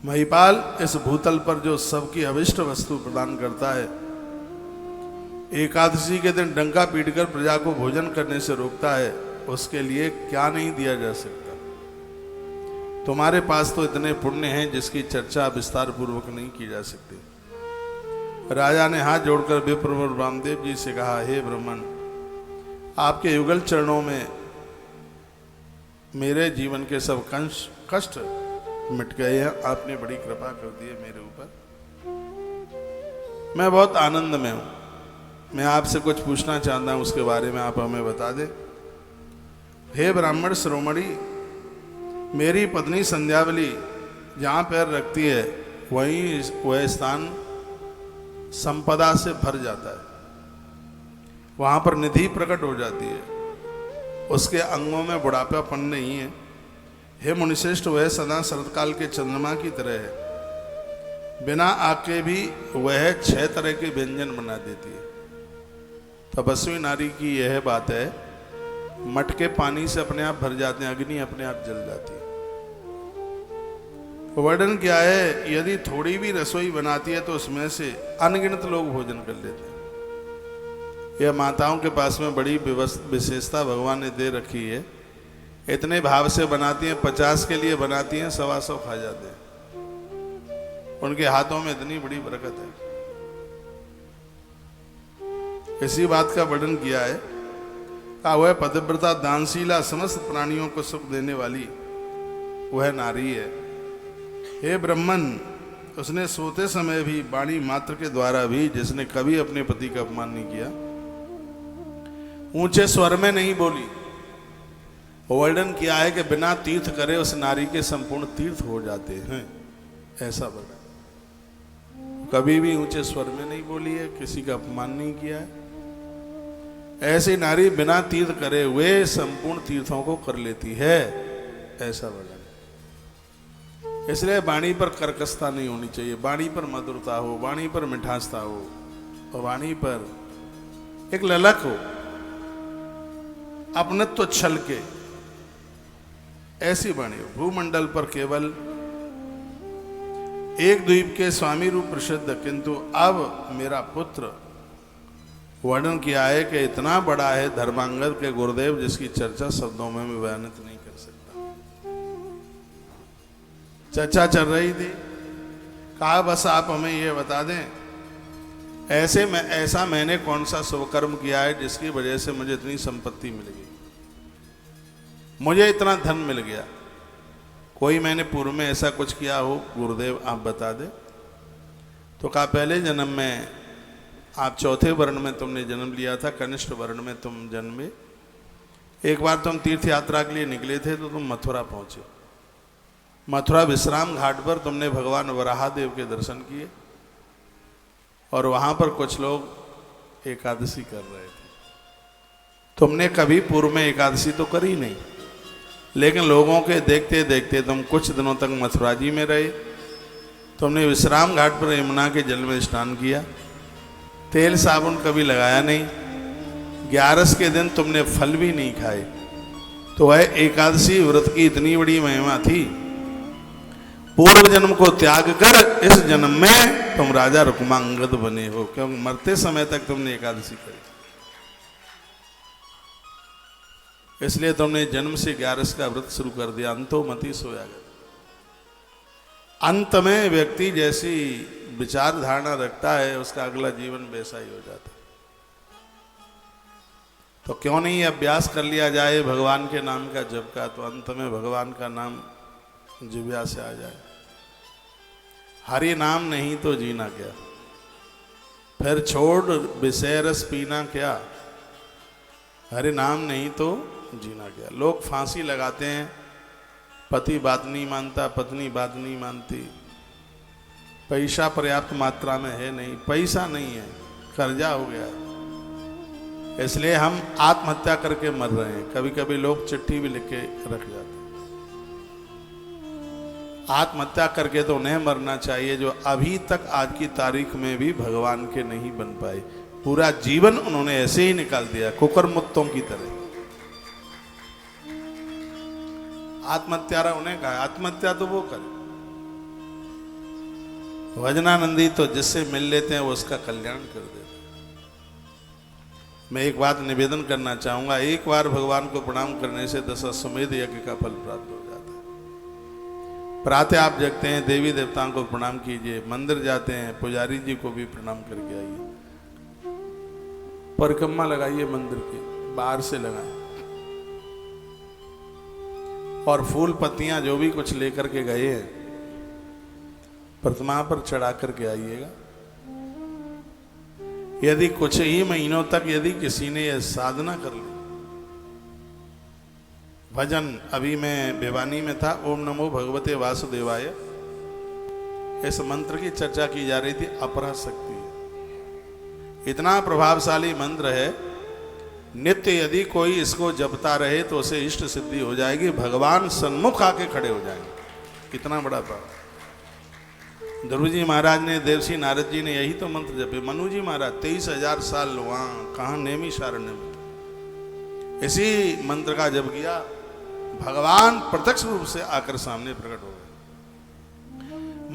महिपाल, इस भूतल पर जो सबकी अभिष्ट वस्तु प्रदान करता है, एकादशी के दिन डंका पीटकर प्रजा को भोजन करने से रोकता है, उसके लिए क्या नहीं दिया जा सकता। तुम्हारे पास तो इतने पुण्य हैं जिसकी चर्चा विस्तार पूर्वक नहीं की जा सकती। राजा ने हाथ जोड़कर विप्र वामदेव जी से कहा, हे ब्राह्मण, आपके युगल चरणों में मेरे जीवन के सब कष्ट मिट गए हैं, आपने बड़ी कृपा कर दी है मेरे ऊपर, मैं बहुत आनंद में हूं। मैं आपसे कुछ पूछना चाहता हूं, उसके बारे में आप हमें बता दें। हे ब्राह्मण शिरोमणि, मेरी पत्नी संध्यावली जहाँ पैर रखती है वहीं वह स्थान संपदा से भर जाता है, वहाँ पर निधि प्रकट हो जाती है, उसके अंगों में बुढ़ापापन नहीं है। हे मुनिश्रेष्ठ, वह सदा शरतकाल के चंद्रमा की तरह है, बिना आग के भी वह 6 तरह के व्यंजन बना देती है। तपस्वी नारी की यह बात है, मटके पानी से अपने आप भर जाते हैं, अग्नि अपने आप जल जाती है। वर्णन क्या है, यदि थोड़ी भी रसोई बनाती है तो उसमें से अनगिनत लोग भोजन कर लेते हैं। यह माताओं के पास में बड़ी विशेषता भगवान ने दे रखी है। इतने भाव से बनाती हैं, 50 के लिए बनाती हैं, 125 खा जाते हैं। उनके हाथों में इतनी बड़ी बरकत है। इसी बात का वर्णन किया है, कहा वह पतिव्रता दानशीला समस्त प्राणियों को सुख देने वाली वह नारी है। हे ब्राह्मण, उसने सोते समय भी वाणी मात्र के द्वारा भी, जिसने कभी अपने पति का अपमान नहीं किया, ऊंचे स्वर में नहीं बोली। वर्णन किया है कि बिना तीर्थ करे उस नारी के संपूर्ण तीर्थ हो जाते हैं, ऐसा वर्णन। कभी भी ऊंचे स्वर में नहीं बोली है, किसी का अपमान नहीं किया है। ऐसी नारी बिना तीर्थ करे हुए संपूर्ण तीर्थों को कर लेती है, ऐसा वर्णन। इसलिए वाणी पर कर्कशता नहीं होनी चाहिए, वाणी पर मधुरता हो, वाणी पर मिठासता हो, और वाणी पर एक ललक हो, अपनत्व छल के, ऐसी वाणी हो। भूमंडल पर केवल एक द्वीप के स्वामी रूप प्रसिद्ध, किंतु अब मेरा पुत्र, वर्णन किया है कि इतना बड़ा है धर्मांगद के गुरुदेव, जिसकी चर्चा शब्दों में मैं बयानित नहीं कर सकता। चर्चा चल रही थी, कहा बस आप हमें ये बता दें ऐसा मैंने कौन सा शुभ कर्म किया है जिसकी वजह से मुझे इतनी संपत्ति मिल गई, मुझे इतना धन मिल गया। कोई मैंने पूर्व में ऐसा कुछ किया हो गुरुदेव आप बता दें। तो कहा पहले जन्म में आप चौथे वर्ण में तुमने जन्म लिया था, कनिष्ठ वर्ण में तुम जन्मे। एक बार तुम तीर्थ यात्रा के लिए निकले थे तो तुम मथुरा पहुंचे। मथुरा विश्राम घाट पर तुमने भगवान वराहदेव के दर्शन किए और वहां पर कुछ लोग एकादशी कर रहे थे। तुमने कभी पूर्व में एकादशी तो करी नहीं, लेकिन लोगों के देखते देखते तुम कुछ दिनों तक मथुरा जी में रहे। तुमने विश्राम घाट पर यमुना के जल में स्नान किया, तेल साबुन कभी लगाया नहीं, 11 के दिन तुमने फल भी नहीं खाए। तो वह एकादशी व्रत की इतनी बड़ी महिमा थी, पूर्व जन्म को त्याग कर इस जन्म में तुम राजा रुक्मांगद बने हो, क्योंकि मरते समय तक तुमने एकादशी करी। इसलिए तुमने जन्म से 11 का व्रत शुरू कर दिया। अंतो मति सोया गया। अंत में व्यक्ति जैसी विचार धारणा रखता है उसका अगला जीवन वैसा ही हो जाता है। तो क्यों नहीं अभ्यास कर लिया जाए भगवान के नाम का जप का, तो अंत में भगवान का नाम जिह्वा से आ जाए। हरि नाम नहीं तो जीना क्या, फिर छोड़ विषय रस पीना क्या, हरि नाम नहीं तो जीना क्या। लोग फांसी लगाते हैं, पति बात नहीं मानता, पत्नी बात नहीं मानती, पैसा पर्याप्त मात्रा में है नहीं, पैसा नहीं है, कर्जा हो गया है, इसलिए हम आत्महत्या करके मर रहे हैं। कभी कभी लोग चिट्ठी भी लिख के रख जाते हैं। आत्महत्या करके तो उन्हें मरना चाहिए जो अभी तक आज की तारीख में भी भगवान के नहीं बन पाए। पूरा जीवन उन्होंने ऐसे ही निकाल दिया कुकरमुत्तों की तरह। आत्महत्या उन्हें कहा, आत्महत्या तो वो करे। वजनानंदी तो जिससे मिल लेते हैं वो उसका कल्याण कर देते हैं। मैं एक बात निवेदन करना चाहूंगा, एक बार भगवान को प्रणाम करने से 10 अश्वमेध यज्ञ का फल प्राप्त हो जाता है। प्रातः आप जगते हैं, देवी देवताओं को प्रणाम कीजिए, मंदिर जाते हैं, पुजारी जी को भी प्रणाम करके आइए, परिक्रमा लगाइए मंदिर की, बाहर से लगाएं, और फूल पत्तियां जो भी कुछ लेकर के गए हैं प्रतिमा पर चढ़ा करके आइएगा। यदि कुछ ही महीनों तक यदि किसी ने यह साधना कर ली, भजन, अभी मैं भिवानी में था, ओम नमो भगवते वासुदेवाय, इस मंत्र की चर्चा की जा रही थी। अपरा शक्ति इतना प्रभावशाली मंत्र है, नित्य यदि कोई इसको जपता रहे तो उसे इष्ट सिद्धि हो जाएगी, भगवान सन्मुख आके खड़े हो जाएंगे। इतना बड़ा पावर। ध्रुव जी महाराज ने, देवसी नारद जी ने यही तो मंत्र जपे। मनु जी महाराज 23,000 साल वहां कहा नैमिषारण्य में इसी मंत्र का जप किया, भगवान प्रत्यक्ष रूप से आकर सामने प्रकट हो गए।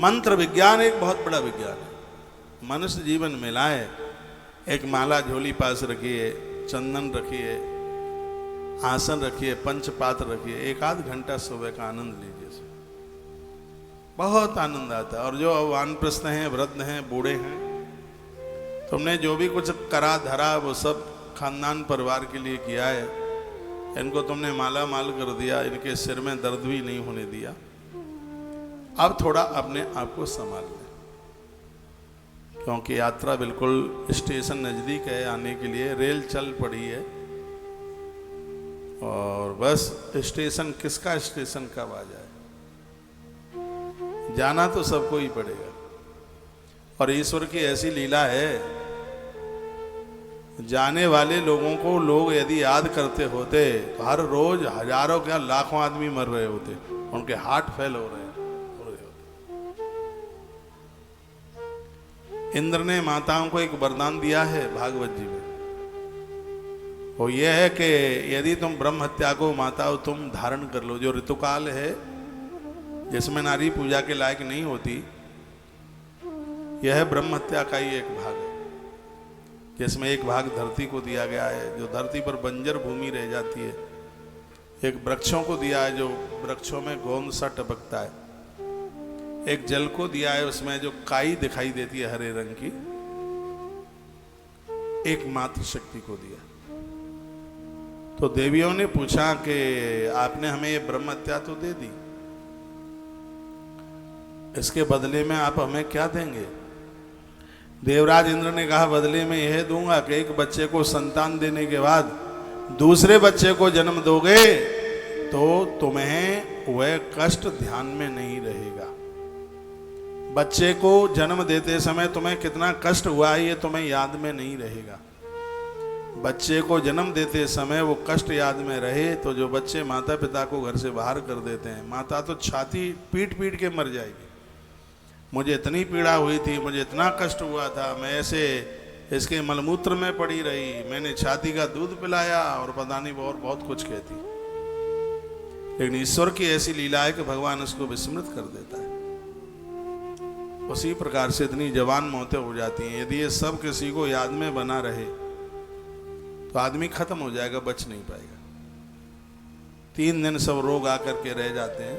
मंत्र विज्ञान एक बहुत बड़ा विज्ञान है। मनुष्य जीवन में लाए, एक माला झोली पास रखिए, चंदन रखिए, आसन रखिए, पंचपात्र रखिए, 1-8 घंटा सुबह का आनंद लीजिए, बहुत आनंद आता है। और जो वानप्रस्थ हैं, वृद्ध हैं, बूढ़े हैं, तुमने जो भी कुछ करा धरा वो सब खानदान परिवार के लिए किया है। इनको तुमने माला माल कर दिया, इनके सिर में दर्द भी नहीं होने दिया। अब थोड़ा अपने आप को संभाल लें, क्योंकि यात्रा बिल्कुल स्टेशन नज़दीक है आने के लिए, रेल चल पड़ी है और बस स्टेशन किसका स्टेशन कब आ जाए, जाना तो सबको ही पड़ेगा। और ईश्वर की ऐसी लीला है, जाने वाले लोगों को लोग यदि याद करते होते तो हर रोज हजारों क्या लाखों आदमी मर रहे होते, उनके हार्ट फेल हो रहे होते। इंद्र ने माताओं को एक वरदान दिया है भागवत जी में, वो ये है कि यदि तुम ब्रह्म हत्या को माताओं तुम धारण कर लो, जो ऋतुकाल है जिसमें नारी पूजा के लायक नहीं होती, यह ब्रह्म हत्या का ही एक भाग है, जिसमें एक भाग धरती को दिया गया है जो धरती पर बंजर भूमि रह जाती है, एक वृक्षों को दिया है जो वृक्षों में गोंद सा टपकता है, एक जल को दिया है, उसमें जो काई दिखाई देती है हरे रंग की, एकमात्र शक्ति को दिया। तो देवियों ने पूछा कि आपने हमें ये ब्रह्म हत्या तो दे दी, इसके बदले में आप हमें क्या देंगे? देवराज इंद्र ने कहा, बदले में यह दूंगा कि एक बच्चे को संतान देने के बाद दूसरे बच्चे को जन्म दोगे तो तुम्हें वह कष्ट ध्यान में नहीं रहेगा। बच्चे को जन्म देते समय तुम्हें कितना कष्ट हुआ है ये तुम्हें याद में नहीं रहेगा। बच्चे को जन्म देते समय वो कष्ट याद में रहे तो जो बच्चे माता पिता को घर से बाहर कर देते हैं, माता तो छाती पीट पीट के मर जाएगी। मुझे इतनी पीड़ा हुई थी, मुझे इतना कष्ट हुआ था, मैं ऐसे इसके मलमूत्र में पड़ी रही, मैंने छाती का दूध पिलाया और पता नहीं और बहुत कुछ कहती। लेकिन ईश्वर की ऐसी लीला है कि भगवान उसको विस्मृत कर देता है। उसी प्रकार से इतनी जवान मौतें हो जाती हैं। यदि ये सब किसी को याद में बना रहे तो आदमी खत्म हो जाएगा, बच नहीं पाएगा। 3 दिन सब रोग आकर के रह जाते हैं,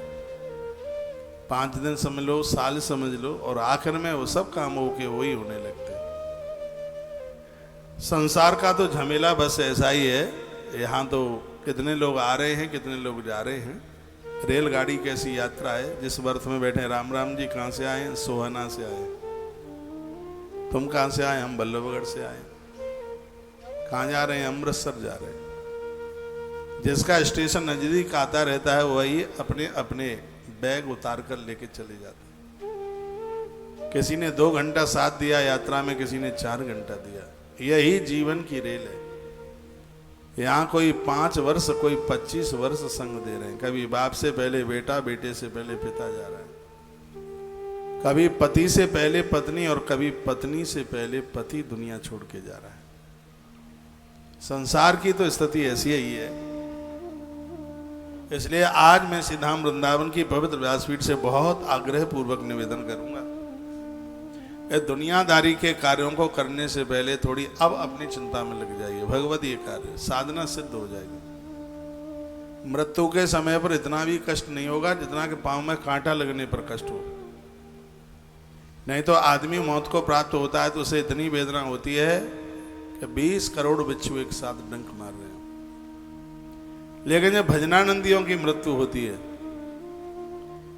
5 दिन समझ लो, साल समझ लो, और आखिर में वो सब काम होके वही होने लगते हैं। संसार का तो झमेला बस ऐसा ही है। यहाँ तो कितने लोग आ रहे हैं, कितने लोग जा रहे हैं। रेलगाड़ी कैसी यात्रा है। जिस बर्थ में बैठे राम राम जी कहाँ से आए? सोहना से आए। तुम कहाँ से आए? हम बल्लभगढ़ से आए। कहाँ जा रहे हैं? अमृतसर जा रहे हैं। जिसका स्टेशन नजदीक आता रहता है वही अपने अपने बैग उतार कर लेके चले जाते हैं। किसी ने 2 घंटा साथ दिया यात्रा में, किसी ने 4 घंटा दिया। यही जीवन की रेल है। यहाँ कोई 5 वर्ष, कोई 25 वर्ष संग दे रहे हैं। कभी बाप से पहले बेटा, बेटे से पहले पिता जा रहा है, कभी पति से पहले पत्नी, और कभी पत्नी से पहले पति दुनिया छोड़ के जा रहा है। संसार की तो स्थिति ऐसी ही है। इसलिए आज मैं सीधाम वृंदावन की पवित्र व्यासपीठ से बहुत आग्रह पूर्वक निवेदन करूंगा, दुनियादारी के कार्यों को करने से पहले थोड़ी अब अपनी चिंता में लग जाइए। भगवदीय कार्य साधना सिद्ध हो जाएगी। मृत्यु के समय पर इतना भी कष्ट नहीं होगा जितना कि पांव में कांटा लगने पर कष्ट हो। नहीं तो आदमी मौत को प्राप्त होता है तो उसे इतनी वेदना होती है कि 20 करोड़ बिच्छू एक साथ डंक मार रहे हैं। लेकिन जब भजनानंदियों की मृत्यु होती है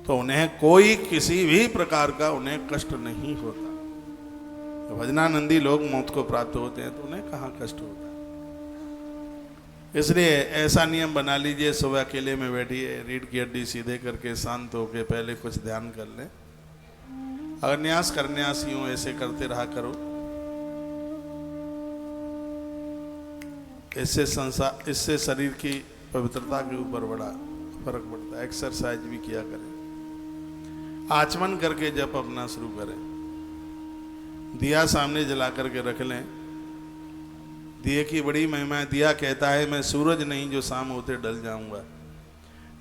तो उन्हें कोई किसी भी प्रकार का उन्हें कष्ट नहीं होता। भजनानंदी लोग मौत को प्राप्त होते हैं तो उन्हें कहाँ कष्ट होता है। इसलिए ऐसा नियम बना लीजिए, सुबह अकेले में बैठिए, रीढ़ की हड्डी सीधे करके शांत होके पहले कुछ ध्यान कर लें। अगर न्यास करन्यास यूं ऐसे करते रहा करो, इससे शरीर की पवित्रता के ऊपर बड़ा फर्क पड़ता है। एक्सरसाइज भी किया करें, आचमन करके जप अपना शुरू करें, दिया सामने जला करके रख लें। दिए की बड़ी महिमा है। दिया कहता है, मैं सूरज नहीं जो शाम होते ढल जाऊंगा,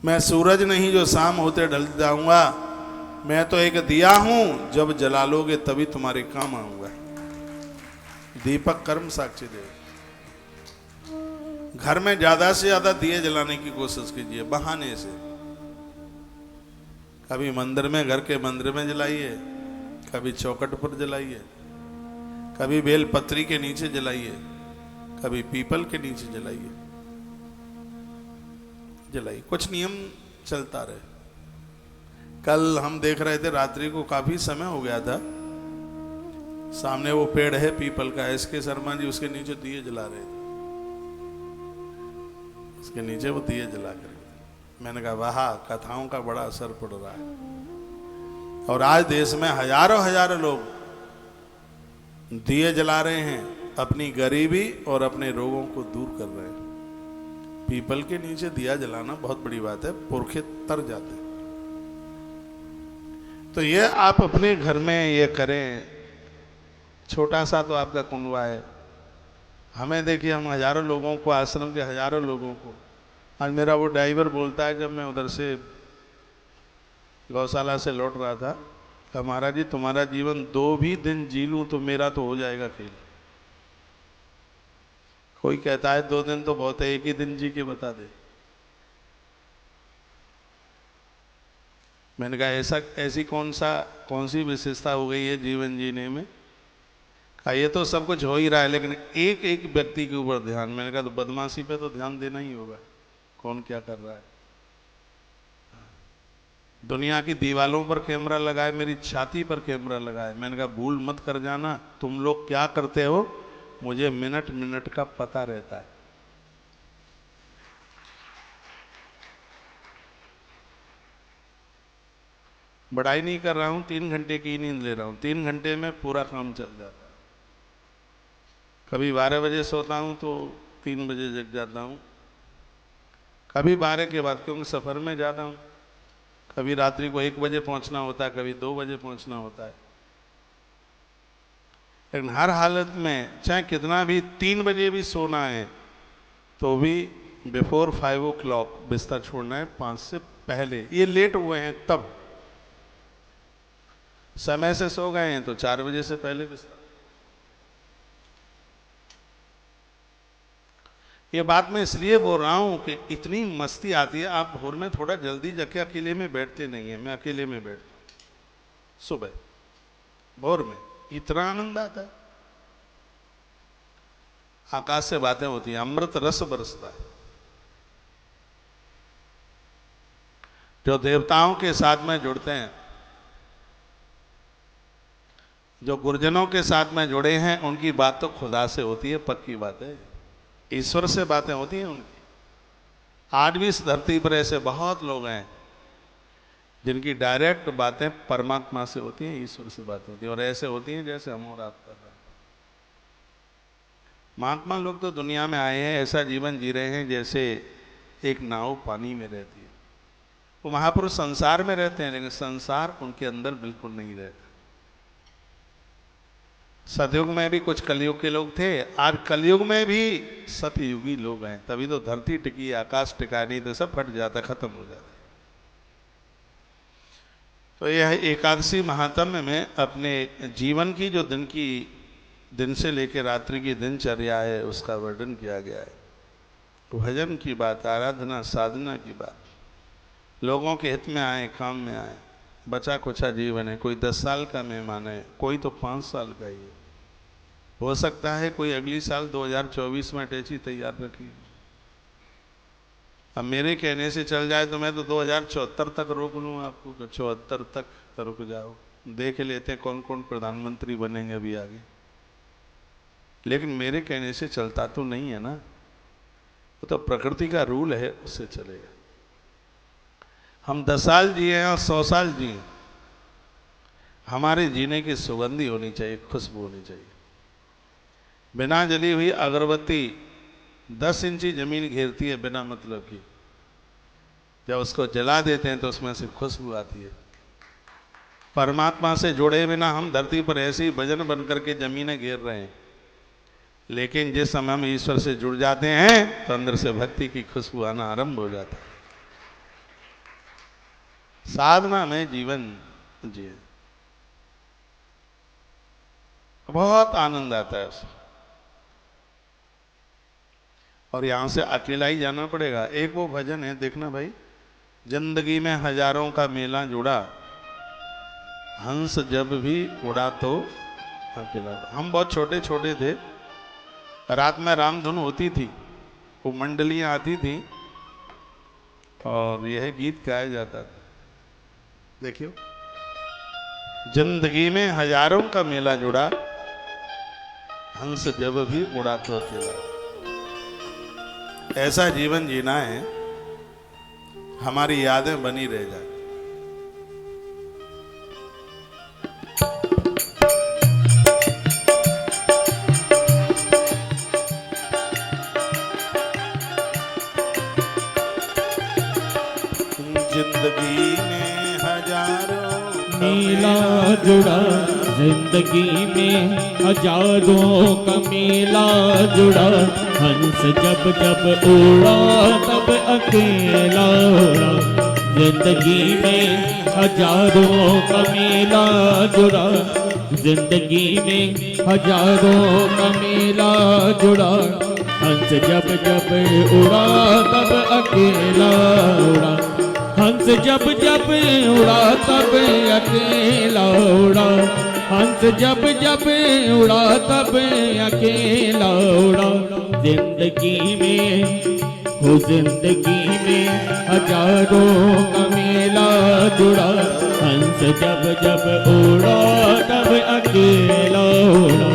मैं सूरज नहीं जो शाम होते ढल जाऊंगा, मैं तो एक दिया हूं, जब जला लोगे तभी तुम्हारे काम आऊंगा। दीपक कर्म साक्षी देव। घर में ज्यादा से ज्यादा दिए जलाने की कोशिश कीजिए, बहाने से। कभी मंदिर में, घर के मंदिर में जलाइए, कभी चौखट पर जलाइए, कभी बेलपत्री के नीचे जलाइए, कभी पीपल के नीचे जलाइए। कुछ नियम चलता रहे। कल हम देख रहे थे, रात्रि को काफी समय हो गया था, सामने वो पेड़ है पीपल का, एस के शर्मा जी उसके नीचे दिए जला रहे थे। उसके नीचे वो दिए जला कर, मैंने कहा वाह, कथाओं का बड़ा असर पड़ रहा है। और आज देश में हजारों लोग दिए जला रहे हैं, अपनी गरीबी और अपने रोगों को दूर कर रहे हैं। पीपल के नीचे दिया जलाना बहुत बड़ी बात है, पुरखे तर जाते हैं। तो ये आप अपने घर में ये करें। छोटा सा तो आपका कुंडवा है। हमें देखिए, हम हजारों लोगों को, आश्रम के हजारों लोगों को, आज मेरा वो ड्राइवर बोलता है, जब मैं उधर से गौशाला से लौट रहा था, कहा महाराज जी तुम्हारा जीवन 2 भी दिन जी लूं तो मेरा तो हो जाएगा खेल। कोई कहता है 2 दिन तो बहुत है, 1 ही दिन जी के बता दे। मैंने कहा ऐसी कौन सी विशेषता हो गई है जीवन जीने में? कहा ये तो सब कुछ हो ही रहा है, लेकिन एक एक व्यक्ति के ऊपर ध्यान। मैंने कहा तो बदमाशी पे तो ध्यान देना ही होगा, कौन क्या कर रहा है। दुनिया की दीवालों पर कैमरा लगाए, मेरी छाती पर कैमरा लगाए। मैंने कहा भूल मत कर जाना, तुम लोग क्या करते हो मुझे मिनट मिनट का पता रहता है। बड़ाई नहीं कर रहा हूं, 3 घंटे की नींद ले रहा हूं, 3 घंटे में पूरा काम चल जाता है। कभी 12 बजे सोता हूं तो 3 बजे जग जाता हूं, कभी 12 के बाद, क्योंकि सफर में जाता हूं। कभी रात्रि को 1 बजे पहुंचना होता है, कभी 2 बजे पहुंचना होता है। लेकिन हर हालत में चाहे कितना भी 3 बजे भी सोना है तो भी बिफोर 5 o'clock बिस्तर छोड़ना है, 5 से पहले। ये लेट हुए हैं तब, समय से सो गए हैं तो 4 बजे से पहले बिस्तर। ये बात मैं इसलिए बोल रहा हूं कि इतनी मस्ती आती है। आप भोर में थोड़ा जल्दी जाके अकेले में बैठते नहीं है, मैं अकेले में बैठता हूं सुबह भोर में, इतना आनंद आता है। आकाश से बातें होती हैं, अमृत रस बरसता है। जो देवताओं के साथ में जुड़ते हैं, जो गुरुजनों के साथ में जुड़े हैं, उनकी बात तो खुदा से होती है, पक्की बात है। ईश्वर से बातें होती हैं उनकी। आज भी इस धरती पर ऐसे बहुत लोग हैं जिनकी डायरेक्ट बातें परमात्मा से होती हैं, ईश्वर से बात होती है, और ऐसे होती हैं जैसे हम और आप कर रहे हैं। महात्मा लोग तो दुनिया में आए हैं, ऐसा जीवन जी रहे हैं जैसे एक नाव पानी में रहती है। वो महापुरुष संसार में रहते हैं, लेकिन संसार उनके अंदर बिल्कुल नहीं रहता। सतयुग में भी कुछ कलयुग के लोग थे, आज कलयुग में भी सतयुगी लोग हैं। तभी तो धरती टिकी, आकाश टिका, नहीं तो सब फट जाता, खत्म हो जाता। तो यह एकादशी महात्म्य में अपने जीवन की जो दिन से लेकर रात्रि की दिनचर्या है उसका वर्णन किया गया है। भजन की बात, आराधना साधना की बात, लोगों के हित में आए, काम में आए। बचा कुचा जीवन है, कोई 10 साल का मेहमान है, कोई तो 5 साल का ही है। हो सकता है कोई अगली साल 2024 में अटैची तैयार रखी। अब मेरे कहने से चल जाए तो मैं तो 2074 तक रोक लूँ आपको, तो 74 तक रुक जाओ, देख लेते हैं कौन कौन प्रधानमंत्री बनेंगे अभी आगे। लेकिन मेरे कहने से चलता तो नहीं है ना, वो तो प्रकृति का रूल है, उससे चलेगा। हम 10 साल जिए और 100 साल जिए, हमारे जीने की सुगंधी होनी चाहिए, खुशबू होनी चाहिए। बिना जली हुई अगरबत्ती 10 इंची जमीन घेरती है बिना मतलब की, जब उसको जला देते हैं तो उसमें से खुशबू आती है। परमात्मा से जुड़े बिना हम धरती पर ऐसे ही भजन बन करके जमीनें घेर रहे हैं, लेकिन जिस समय हम ईश्वर से जुड़ जाते हैं तो अंदर से भक्ति की खुशबू आना आरंभ हो जाता है। साधना में जीवन जिए, बहुत आनंद आता है उसमें। और यहां से अकेला ही जाना पड़ेगा। एक वो भजन है, देखना भाई, जिंदगी में हजारों का मेला जुड़ा, हंस जब भी उड़ा तो अकेला। हम बहुत छोटे छोटे थे, रात में रामधुन होती थी, वो मंडलियां आती थी और यह गीत गाया जाता था। देखियो, जिंदगी में हजारों का मेला जुड़ा, हंस जब भी उड़ा तो अकेला। ऐसा जीवन जीना है, हमारी यादें बनी रह जाए। जिंदगी में हजारों मेला जुड़ा, जिंदगी में हजारों का मेला जुड़ा, हंस जब जब उड़ा तब अकेला उड़ा। जिंदगी में हजारों का मेला जुड़ा, जिंदगी में हजारों का मेला जुड़ा, हंस जब जब उड़ा तब अकेला उड़ा। हंस जब जब उड़ा तब अकेला उड़ा, हंस जब जब उड़ा तब अकेला उड़ा। जिंदगी में हो जिंदगी में हजारों का मेला जुड़ा, हंस जब जब उड़ा तब अकेला उड़ा।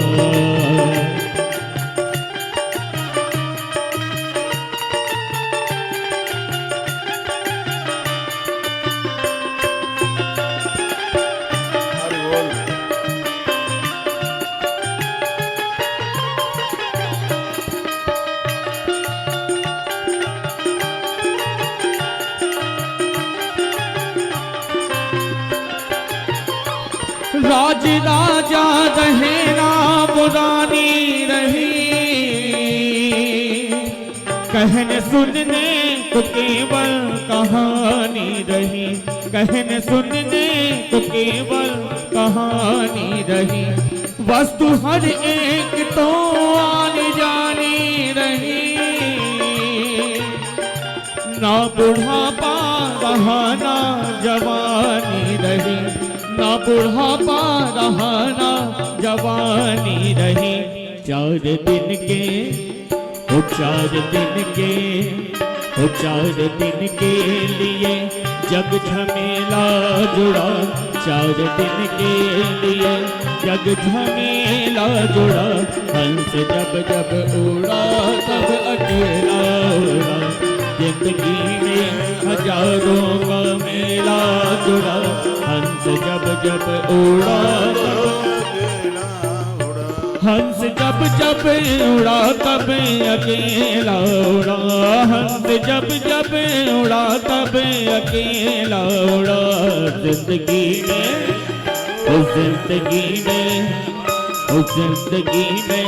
राज राजा रहे ना पुरानी रही, कहने सुनने तो केवल कहानी रही, कहने सुनने तो केवल कहानी रही। वस्तु हर एक तो आने जानी रही, ना बुढ़ापा रहा ना जवानी रही, ना बुढ़ापा रहा ना जवानी रही। 4 दिन के ओ 4 दिन के ओ 4 दिन के लिए जग झमेला जुड़ा, 4 दिन के लिए जग झमेला जुड़ा। हंस जब जब उड़ा तब अकेला उड़ा, जिंदगी में हजारों का मेला जुड़ा। हंस जब जब उड़ा हंस जब जब उड़ा तब अकेला उड़ा, हंस जब जब उड़ा तब अकेला उड़ा। जिंदगी में ओ जिंदगी में ओ जिंदगी में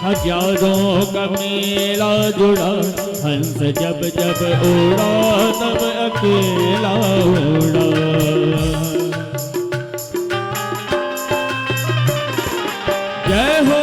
हजारों का मेला जुड़ा, हंस जब जब उड़ा तब अकेला उड़ा। जय हो।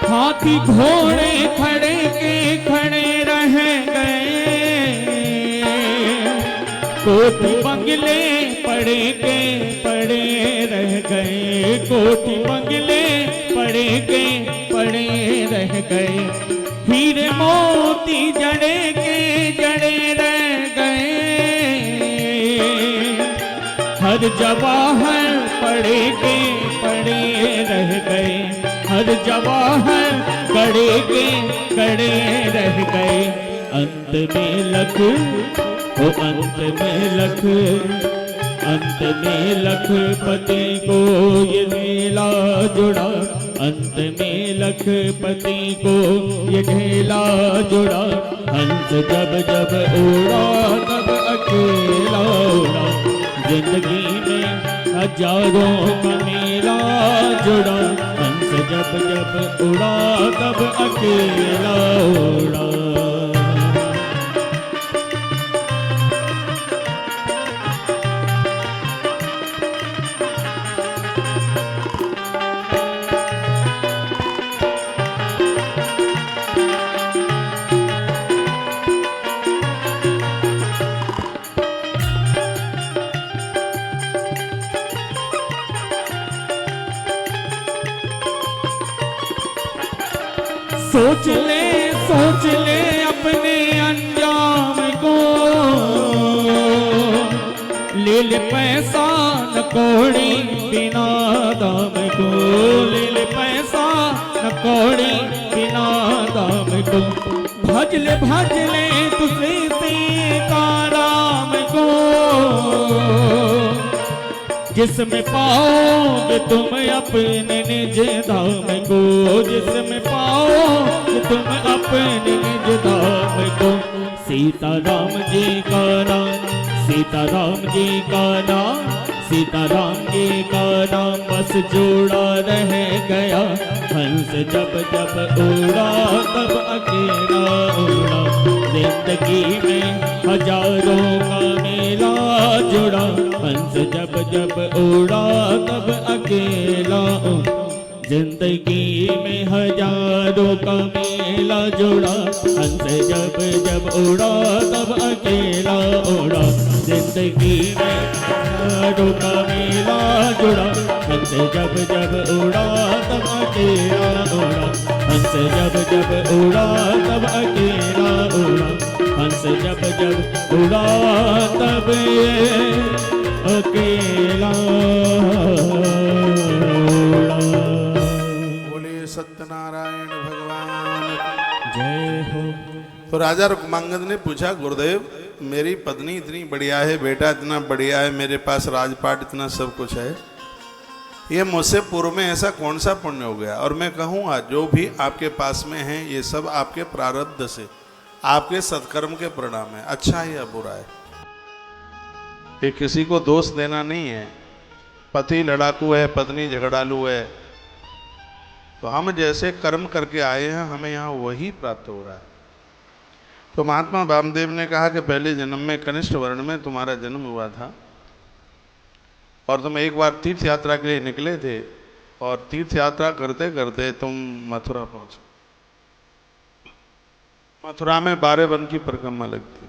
हाथी घोड़े खड़े के खड़े रह गए, कोठी बंगले पड़े के पड़े रह गए, कोठी बंगले पड़े के पड़े रह गए। हीरे मोती जड़े के जड़े रह गए, हर जवाहर पड़े के पड़े रह गए, हर जवाहर गड़े के गड़े रह गए। अंत में लख ओ अंत में लख, अंत में लखपति को ये ढेला जुड़ा, अंत में लखपति को ये ढेला जुड़ा। हंस जब जब उड़ा तब अकेला उड़ा, जिंदगी में हजारों का मेला जुड़ा। हंस जब जब उड़ा तब अकेला उड़ा। सोच ले अपने अंजाम को, ले ले पैसा न कौड़ी बिना दाम को, ले ले पैसा न कौड़ी बिना दाम को। भज ले तुझसे सीताराम को, जिसमें पाओगे तुम अपने निज धाम को, जिसमें पाओगे तुम अपने निज धाम को। सीताराम जी का नाम, सीताराम जी का नाम, सीताराम जी का नाम बस जोड़ा रह गया। हंस जब जब उड़ा तब अकेला उड़ा, जिंदगी में हजारों का मेला जुड़ा। हंस जब जब उड़ा तब अकेला उड़ा, जिंदगी में हजारों का मेला जुड़ा। हंस जब जब उड़ा तब अकेला उड़ा, जिंदगी में हजारों का मेला जुड़ा। हंस जब जब उड़ा तब अकेला उड़ा, हंस जब जब उड़ा तब अकेला उड़ा, हंस जब जब उड़ा तब अकेला उड़ा। सत्यनारायण भगवान जय हो। तो राजा रुक्मांगद ने पूछा, गुरुदेव मेरी पत्नी इतनी बढ़िया है, बेटा इतना बढ़िया है, मेरे पास राजपाट इतना सब कुछ है, ये मुझसे पूर्व में ऐसा कौन सा पुण्य हो गया? और मैं कहूँगा जो भी आपके पास में है ये सब आपके प्रारब्ध से, आपके सत्कर्म के परिणाम है, अच्छा है या बुरा है। ये किसी को दोष देना नहीं है। पति लड़ाकू है, पत्नी झगड़ालू है, तो हम जैसे कर्म करके आए हैं हमें यहाँ वही प्राप्त हो रहा है। तो महात्मा वामदेव ने कहा कि पहले जन्म में कनिष्ठ वर्ण में तुम्हारा जन्म हुआ था और तुम एक बार तीर्थ यात्रा के लिए निकले थे और तीर्थ यात्रा करते करते तुम मथुरा पहुंचे। मथुरा में 12 वन की परिक्रमा लगती।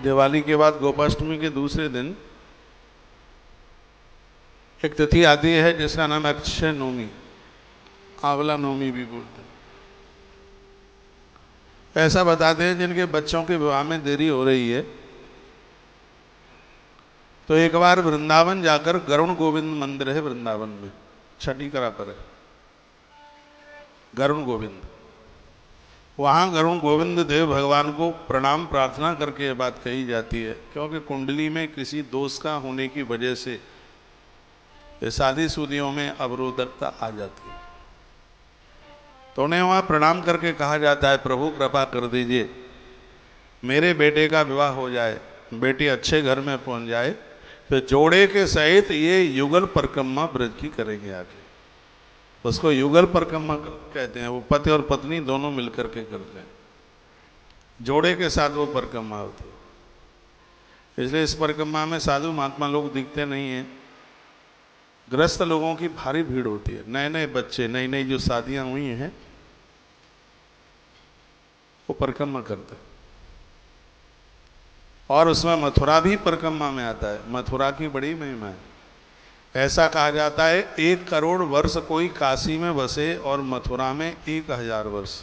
दिवाली के बाद गोपाष्टमी के दूसरे दिन एक तिथि आती है जिसका नाम है अक्षय नवमी, आंवला नवमी भी बोलते हैं। ऐसा बताते हैं जिनके बच्चों के विवाह में देरी हो रही है तो एक बार वृंदावन जाकर, गरुण गोविंद मंदिर है वृंदावन में, छठी करा पर है गरुण गोविंद, वहां गरुण गोविंद देव भगवान को प्रणाम प्रार्थना करके ये बात कही जाती है, क्योंकि कुंडली में किसी दोष का होने की वजह से ये शादी शुदियों में अवरोधकता आ जाती है। तो उन्हें वहां प्रणाम करके कहा जाता है, प्रभु कृपा कर दीजिए मेरे बेटे का विवाह हो जाए, बेटी अच्छे घर में पहुंच जाए, तो जोड़े के सहित ये युगल परिक्रमा ब्रज की करेंगे आगे। उसको युगल परिक्रमा कहते हैं, वो पति और पत्नी दोनों मिलकर के करते हैं, जोड़े के साथ वो परिक्रमा होती है। इसलिए इस परिक्रमा में साधु महात्मा लोग दिखते नहीं हैं, ग्रस्त लोगों की भारी भीड़ होती है, नए नए बच्चे, नई नई जो शादियां हुई हैं वो परिक्रमा करते हैं। और उसमें मथुरा भी परिक्रमा में आता है। मथुरा की बड़ी महिमा है। ऐसा कहा जाता है 1 करोड़ वर्ष कोई काशी में बसे और मथुरा में 1000 वर्ष,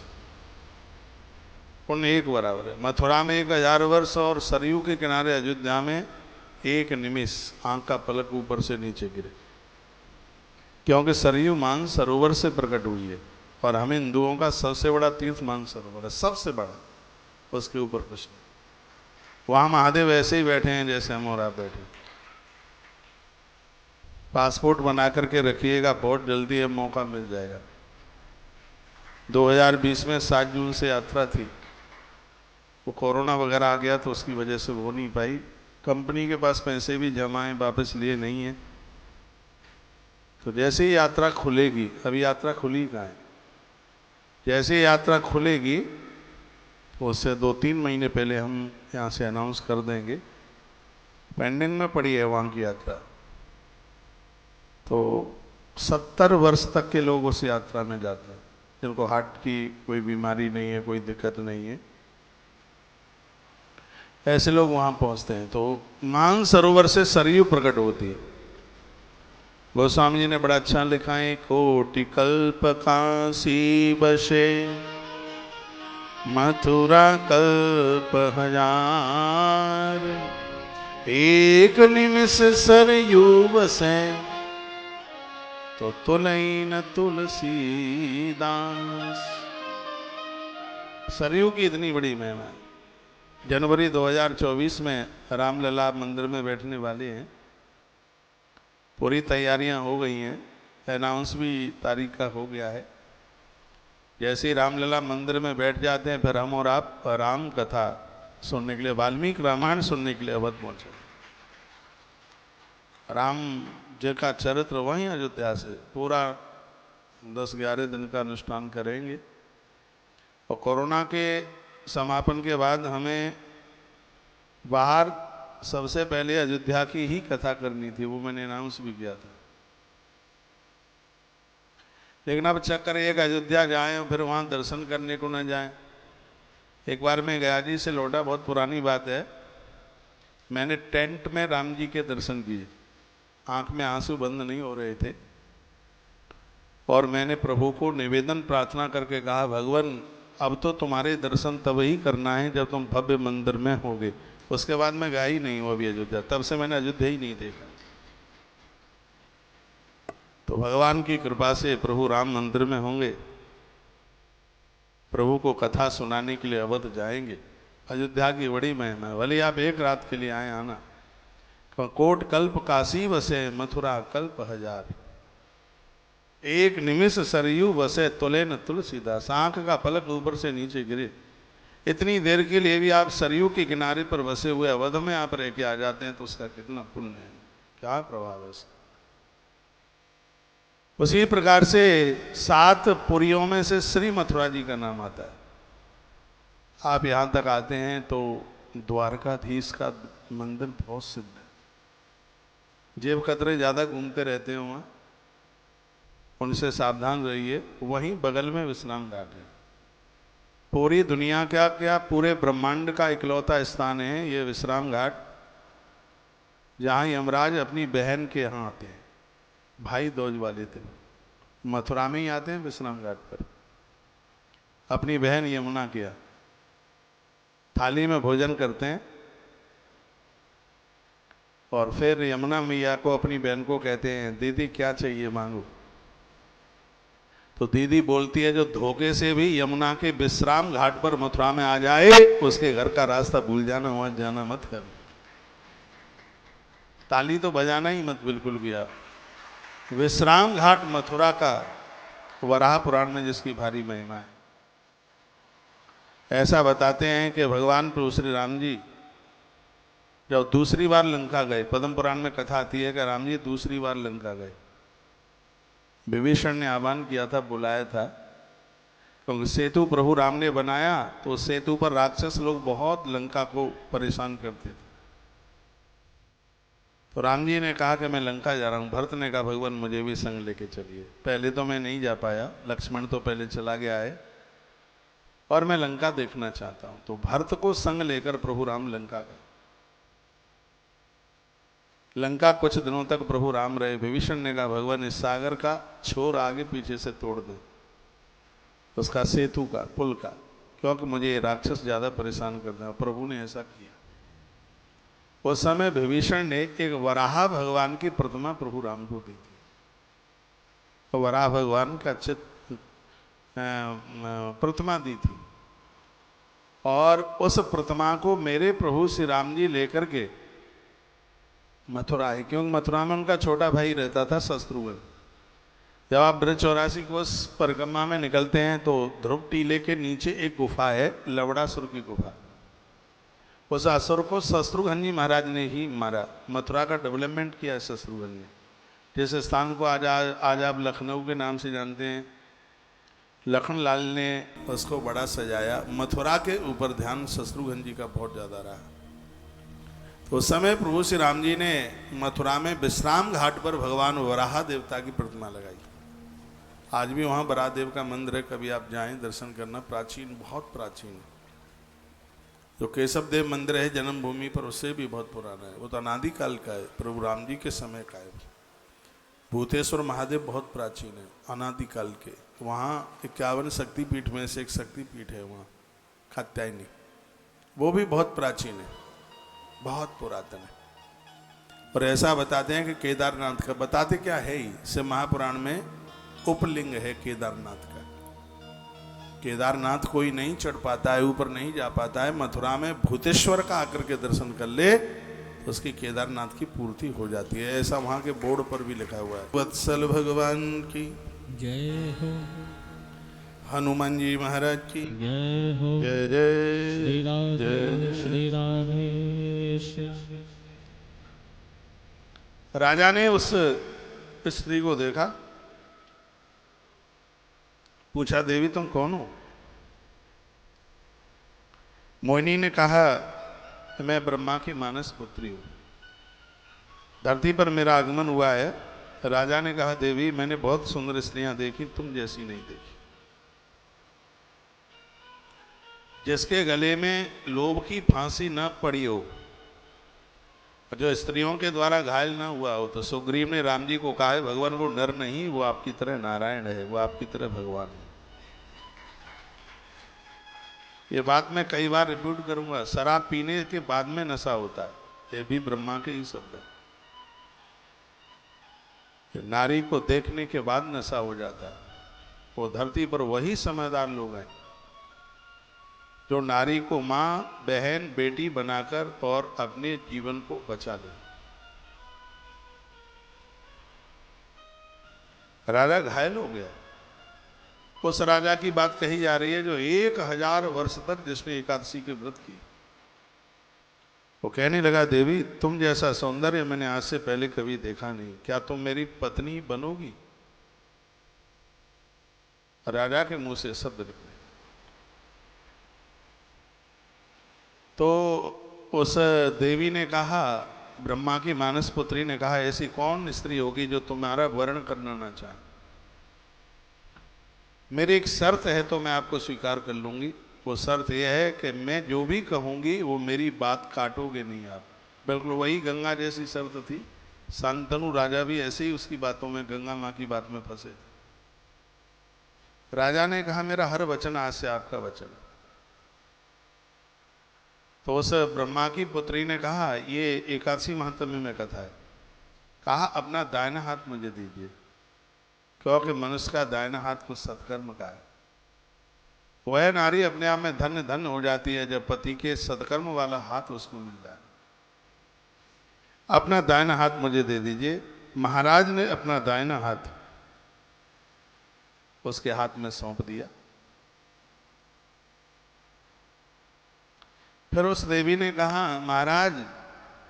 पुण्य एक बराबर है। मथुरा में 1000 वर्ष और सरयू के किनारे अयोध्या में 1 निमिष आंख का पलक ऊपर से नीचे गिरे, क्योंकि सरयू मान सरोवर से प्रकट हुई है और हम हिंदुओं का सबसे बड़ा तीर्थ मान सरोवर है, सबसे बड़ा, उसके ऊपर कुछ नहीं। वहां महादेव ऐसे ही बैठे हैं जैसे हम और आप बैठे। पासपोर्ट बना करके रखिएगा, बहुत जल्दी अब मौका मिल जाएगा। 2020 में 7 जून से यात्रा थी, वो कोरोना वगैरह आ गया तो उसकी वजह से हो नहीं पाई। कंपनी के पास पैसे भी जमा हैं, वापस लिए नहीं है। तो जैसे ही यात्रा खुलेगी, अभी यात्रा खुली कहाँ है, जैसे ही यात्रा खुलेगी उससे 2-3 महीने पहले हम यहाँ से अनाउंस कर देंगे। पेंडिंग में पड़ी है वहाँ की यात्रा। तो 70 वर्ष तक के लोग उस यात्रा में जाते हैं, जिनको हार्ट की कोई बीमारी नहीं है, कोई दिक्कत नहीं है, ऐसे लोग वहाँ पहुँचते हैं। तो मान सरोवर से सरयू प्रकट होती है। गोस्वामी जी ने बड़ा अच्छा लिखा है, कोटि कल्प काशी बसे मथुरा कल्प 1000, एक निमिष सरयू बसे तो तुलईन तुलसीदास। सरयू की इतनी बड़ी महिमा है। जनवरी 2024 में रामलला मंदिर में बैठने वाले हैं, पूरी तैयारियां हो गई हैं, अनाउंस भी तारीख का हो गया है। जैसे ही रामलला मंदिर में बैठ जाते हैं, फिर हम और आप राम कथा सुनने के लिए, वाल्मीकि रामायण सुनने के लिए अवध पहुंचे। राम जी का चरित्र वहीं अयोध्या से पूरा 10-11 दिन का अनुष्ठान करेंगे। और कोरोना के समापन के बाद हमें बाहर सबसे पहले अयोध्या की ही कथा करनी थी, वो मैंने अनाउंस भी किया था। लेकिन अब चक्कर एक, अयोध्या जाएं और फिर वहाँ दर्शन करने को न जाएं। एक बार मैं गया जी से लौटा, बहुत पुरानी बात है, मैंने टेंट में राम जी के दर्शन किए, आंख में आंसू बंद नहीं हो रहे थे, और मैंने प्रभु को निवेदन प्रार्थना करके कहा, भगवान अब तो तुम्हारे दर्शन तब ही करना है जब तुम भव्य मंदिर में होगे। उसके बाद मैं गया ही नहीं हूँ अभी अयोध्या, तब से मैंने अयोध्या ही नहीं देखा। तो भगवान की कृपा से प्रभु राम मंदिर में होंगे, प्रभु को कथा सुनाने के लिए अवध जाएंगे। अयोध्या की बड़ी महिमा है, भले आप एक रात के लिए आए आना। कोट कल्प काशी बसे, मथुरा कल्प हजार, एक निमिष सरयू बसे, तुले न तुलसीदास। आंख का पलक ऊपर से नीचे गिरे, इतनी देर के लिए भी आप सरयू के किनारे पर बसे हुए अवध में आप रह के आ जाते हैं, तो उसका कितना पुण्य है, क्या प्रभाव है उसका। उसी प्रकार से 7 पुरियों में से श्री मथुरा जी का नाम आता है। आप यहां तक आते हैं तो द्वारकाधीश का मंदिर बहुत सिद्ध है। जेब कतरे ज्यादा घूमते रहते हो वहां, उनसे सावधान रहिए। वहीं बगल में विश्राम घाट है। पूरी दुनिया का क्या, पूरे ब्रह्मांड का इकलौता स्थान है ये विश्राम घाट, जहां यमराज अपनी बहन के यहाँ आते हैं। भाई दूज वाले थे, मथुरा में ही आते हैं विश्राम घाट पर। अपनी बहन यमुना किया थाली में भोजन करते हैं, और फिर यमुना मैया को, अपनी बहन को कहते हैं, दीदी क्या चाहिए मांगो। तो दीदी बोलती है, जो धोखे से भी यमुना के विश्राम घाट पर मथुरा में आ जाए, उसके घर का रास्ता भूल जाना, वहां जाना मत कर। ताली तो बजाना ही मत बिल्कुल भी आप। विश्राम घाट मथुरा का, वराह पुराण में जिसकी भारी महिमा है। ऐसा बताते हैं कि भगवान प्रभु श्री राम जी जब दूसरी बार लंका गए, पद्म पुराण में कथा आती है कि राम जी दूसरी बार लंका गए, विभीषण ने आह्वान किया था, बुलाया था, क्योंकि सेतु प्रभु राम ने बनाया, तो सेतु पर राक्षस लोग बहुत लंका को परेशान करते थे। तो राम जी ने कहा कि मैं लंका जा रहा हूँ। भरत ने कहा, भगवान मुझे भी संग लेके चलिए। पहले तो मैं नहीं जा पाया, लक्ष्मण तो पहले चला गया है, और मैं लंका देखना चाहता हूँ। तो भरत को संग लेकर प्रभु राम लंका गए। लंका कुछ दिनों तक प्रभु राम रहे। विभीषण ने कहा, भगवान इस सागर का छोर आगे पीछे से तोड़ दे, उसका सेतु का, पुल का, क्योंकि मुझे राक्षस ज्यादा परेशान करते हैं। प्रभु ने ऐसा किया। उस समय विभीषण ने एक वराह भगवान की प्रतिमा प्रभु राम को दी थी। तो वराह भगवान का प्रतिमा दी थी, और उस प्रतिमा को मेरे प्रभु श्री राम जी लेकर के मथुरा है, क्योंकि मथुरा में उनका छोटा भाई रहता था शत्रुघ्न। जब आप ब्रज 84 कोस परिक्रमा में निकलते हैं तो ध्रुव टीले के नीचे एक गुफा है, लवड़ासुर की गुफा। उस असुर को शत्रुघ्न जी महाराज ने ही मारा। मथुरा का डेवलपमेंट किया शत्रुघ्न ने। जिस स्थान को आज आप लखनऊ के नाम से जानते हैं, लखनलाल ने उसको बड़ा सजाया। मथुरा के ऊपर ध्यान शत्रुघ्न जी का बहुत ज्यादा रहा। तो उस समय प्रभु श्री राम जी ने मथुरा में विश्राम घाट पर भगवान वराह देवता की प्रतिमा लगाई। आज भी वहां वराह देव का मंदिर है, कभी आप जाएं दर्शन करना। प्राचीन, बहुत प्राचीन है। जो केशव देव मंदिर है जन्मभूमि पर, उससे भी बहुत पुराना है। वो तो अनादि काल का है, प्रभु राम जी के समय का है। भूतेश्वर महादेव बहुत प्राचीन है, अनादि काल के। वहाँ 51 शक्तिपीठ में से एक शक्तिपीठ है वहाँ, कात्यायनी। वो भी बहुत प्राचीन है, बहुत पुरातन है। और ऐसा बताते हैं कि केदारनाथ का, बताते क्या है ही, से महापुराण में उपलिंग है केदारनाथ का। केदारनाथ कोई नहीं चढ़ पाता है, ऊपर नहीं जा पाता है। मथुरा में भूतेश्वर का आकर के दर्शन कर ले तो उसकी केदारनाथ की पूर्ति हो जाती है। ऐसा वहां के बोर्ड पर भी लिखा हुआ है। वत्सल भगवान की जय हो। हनुमान जी महाराज की जय हो। जय जय श्री राधे जय। श्री राधे श्याम। राजा ने उस स्त्री को देखा, पूछा देवी तुम कौन हो? मोहिनी ने कहा मैं ब्रह्मा की मानस पुत्री हूं, धरती पर मेरा आगमन हुआ है। राजा ने कहा देवी मैंने बहुत सुंदर स्त्रियां देखी, तुम जैसी नहीं देखी, जिसके गले में लोभ की फांसी न पड़ी हो, जो स्त्रियों के द्वारा घायल ना हुआ हो। तो सुग्रीव ने राम जी को कहा है भगवान वो नर नहीं, वो आपकी तरह नारायण है, वो आपकी तरह भगवान है। ये बात मैं कई बार रिपीट करूंगा, शराब पीने के बाद में नशा होता है, ये भी ब्रह्मा के ही शब्द है। नारी को देखने के बाद नशा हो जाता है। वो धरती पर वही समझदार लोग हैं जो नारी को मां, बहन, बेटी बनाकर और अपने जीवन को बचा ले। राजा घायल हो गया। उस राजा की बात कही जा रही है जो 1000 वर्ष तक जिसने एकादशी के व्रत की। वो कहने लगा देवी तुम जैसा सौंदर्य मैंने आज से पहले कभी देखा नहीं, क्या तुम मेरी पत्नी बनोगी? राजा के मुंह से शब्द निकले। तो उस देवी ने कहा, ब्रह्मा की मानस पुत्री ने कहा ऐसी कौन स्त्री होगी जो तुम्हारा वर्ण करना ना चाहे? मेरी एक शर्त है तो मैं आपको स्वीकार कर लूंगी। वो शर्त यह है कि मैं जो भी कहूंगी वो मेरी बात काटोगे नहीं आप। बिल्कुल वही गंगा जैसी शर्त थी। शांतनु राजा भी ऐसे ही उसकी बातों में, गंगा माँ की बात में फंसे थे। राजा ने कहा मेरा हर वचन आज से आपका वचन। तो उस ब्रह्मा की पुत्री ने कहा ये एकादशी महात्म्य में कथा है। कहा अपना दाहिना हाथ मुझे दीजिए, क्योंकि मनुष्य का दाहिना हाथ कुछ सत्कर्म का है। वह नारी अपने आप में धन्य धन्य हो जाती है जब पति के सत्कर्म वाला हाथ उसको मिलता है। अपना दाहिना हाथ मुझे दे दीजिए। महाराज ने अपना दाहिना हाथ उसके हाथ में सौंप दिया। फिर उस देवी ने कहा महाराज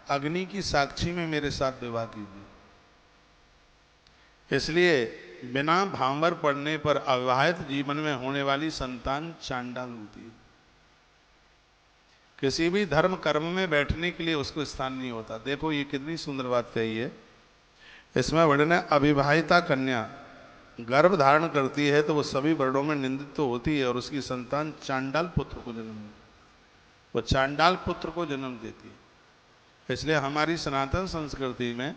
अग्नि की साक्षी में मेरे साथ विवाह कीजिए। इसलिए बिना भांवर पड़ने पर अविवाहित जीवन में होने वाली संतान चांडाल होती है। किसी भी धर्म कर्म में बैठने के लिए उसको स्थान नहीं होता। देखो ये कितनी सुंदर बात कही है। इसमें वर्णन है अविवाहिता कन्या गर्भ धारण करती है तो वो सभी वर्णों में निंदित तो होती है और उसकी संतान चांडाल पुत्र को जन्म देती है। वो चांडाल पुत्र को जन्म देती है। इसलिए हमारी सनातन संस्कृति में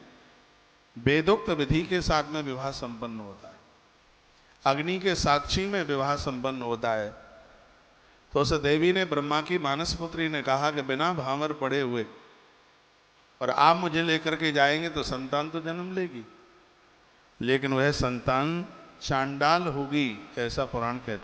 वेदोक्त विधि के साथ में विवाह संपन्न होता है, अग्नि के साक्षी में विवाह संपन्न होता है। तो उस देवी ने ब्रह्मा की मानस पुत्री ने कहा कि बिना भांवर पड़े हुए और आप मुझे लेकर के जाएंगे तो संतान तो जन्म लेगी, लेकिन वह संतान चांडाल होगी, ऐसा पुराण कहता है।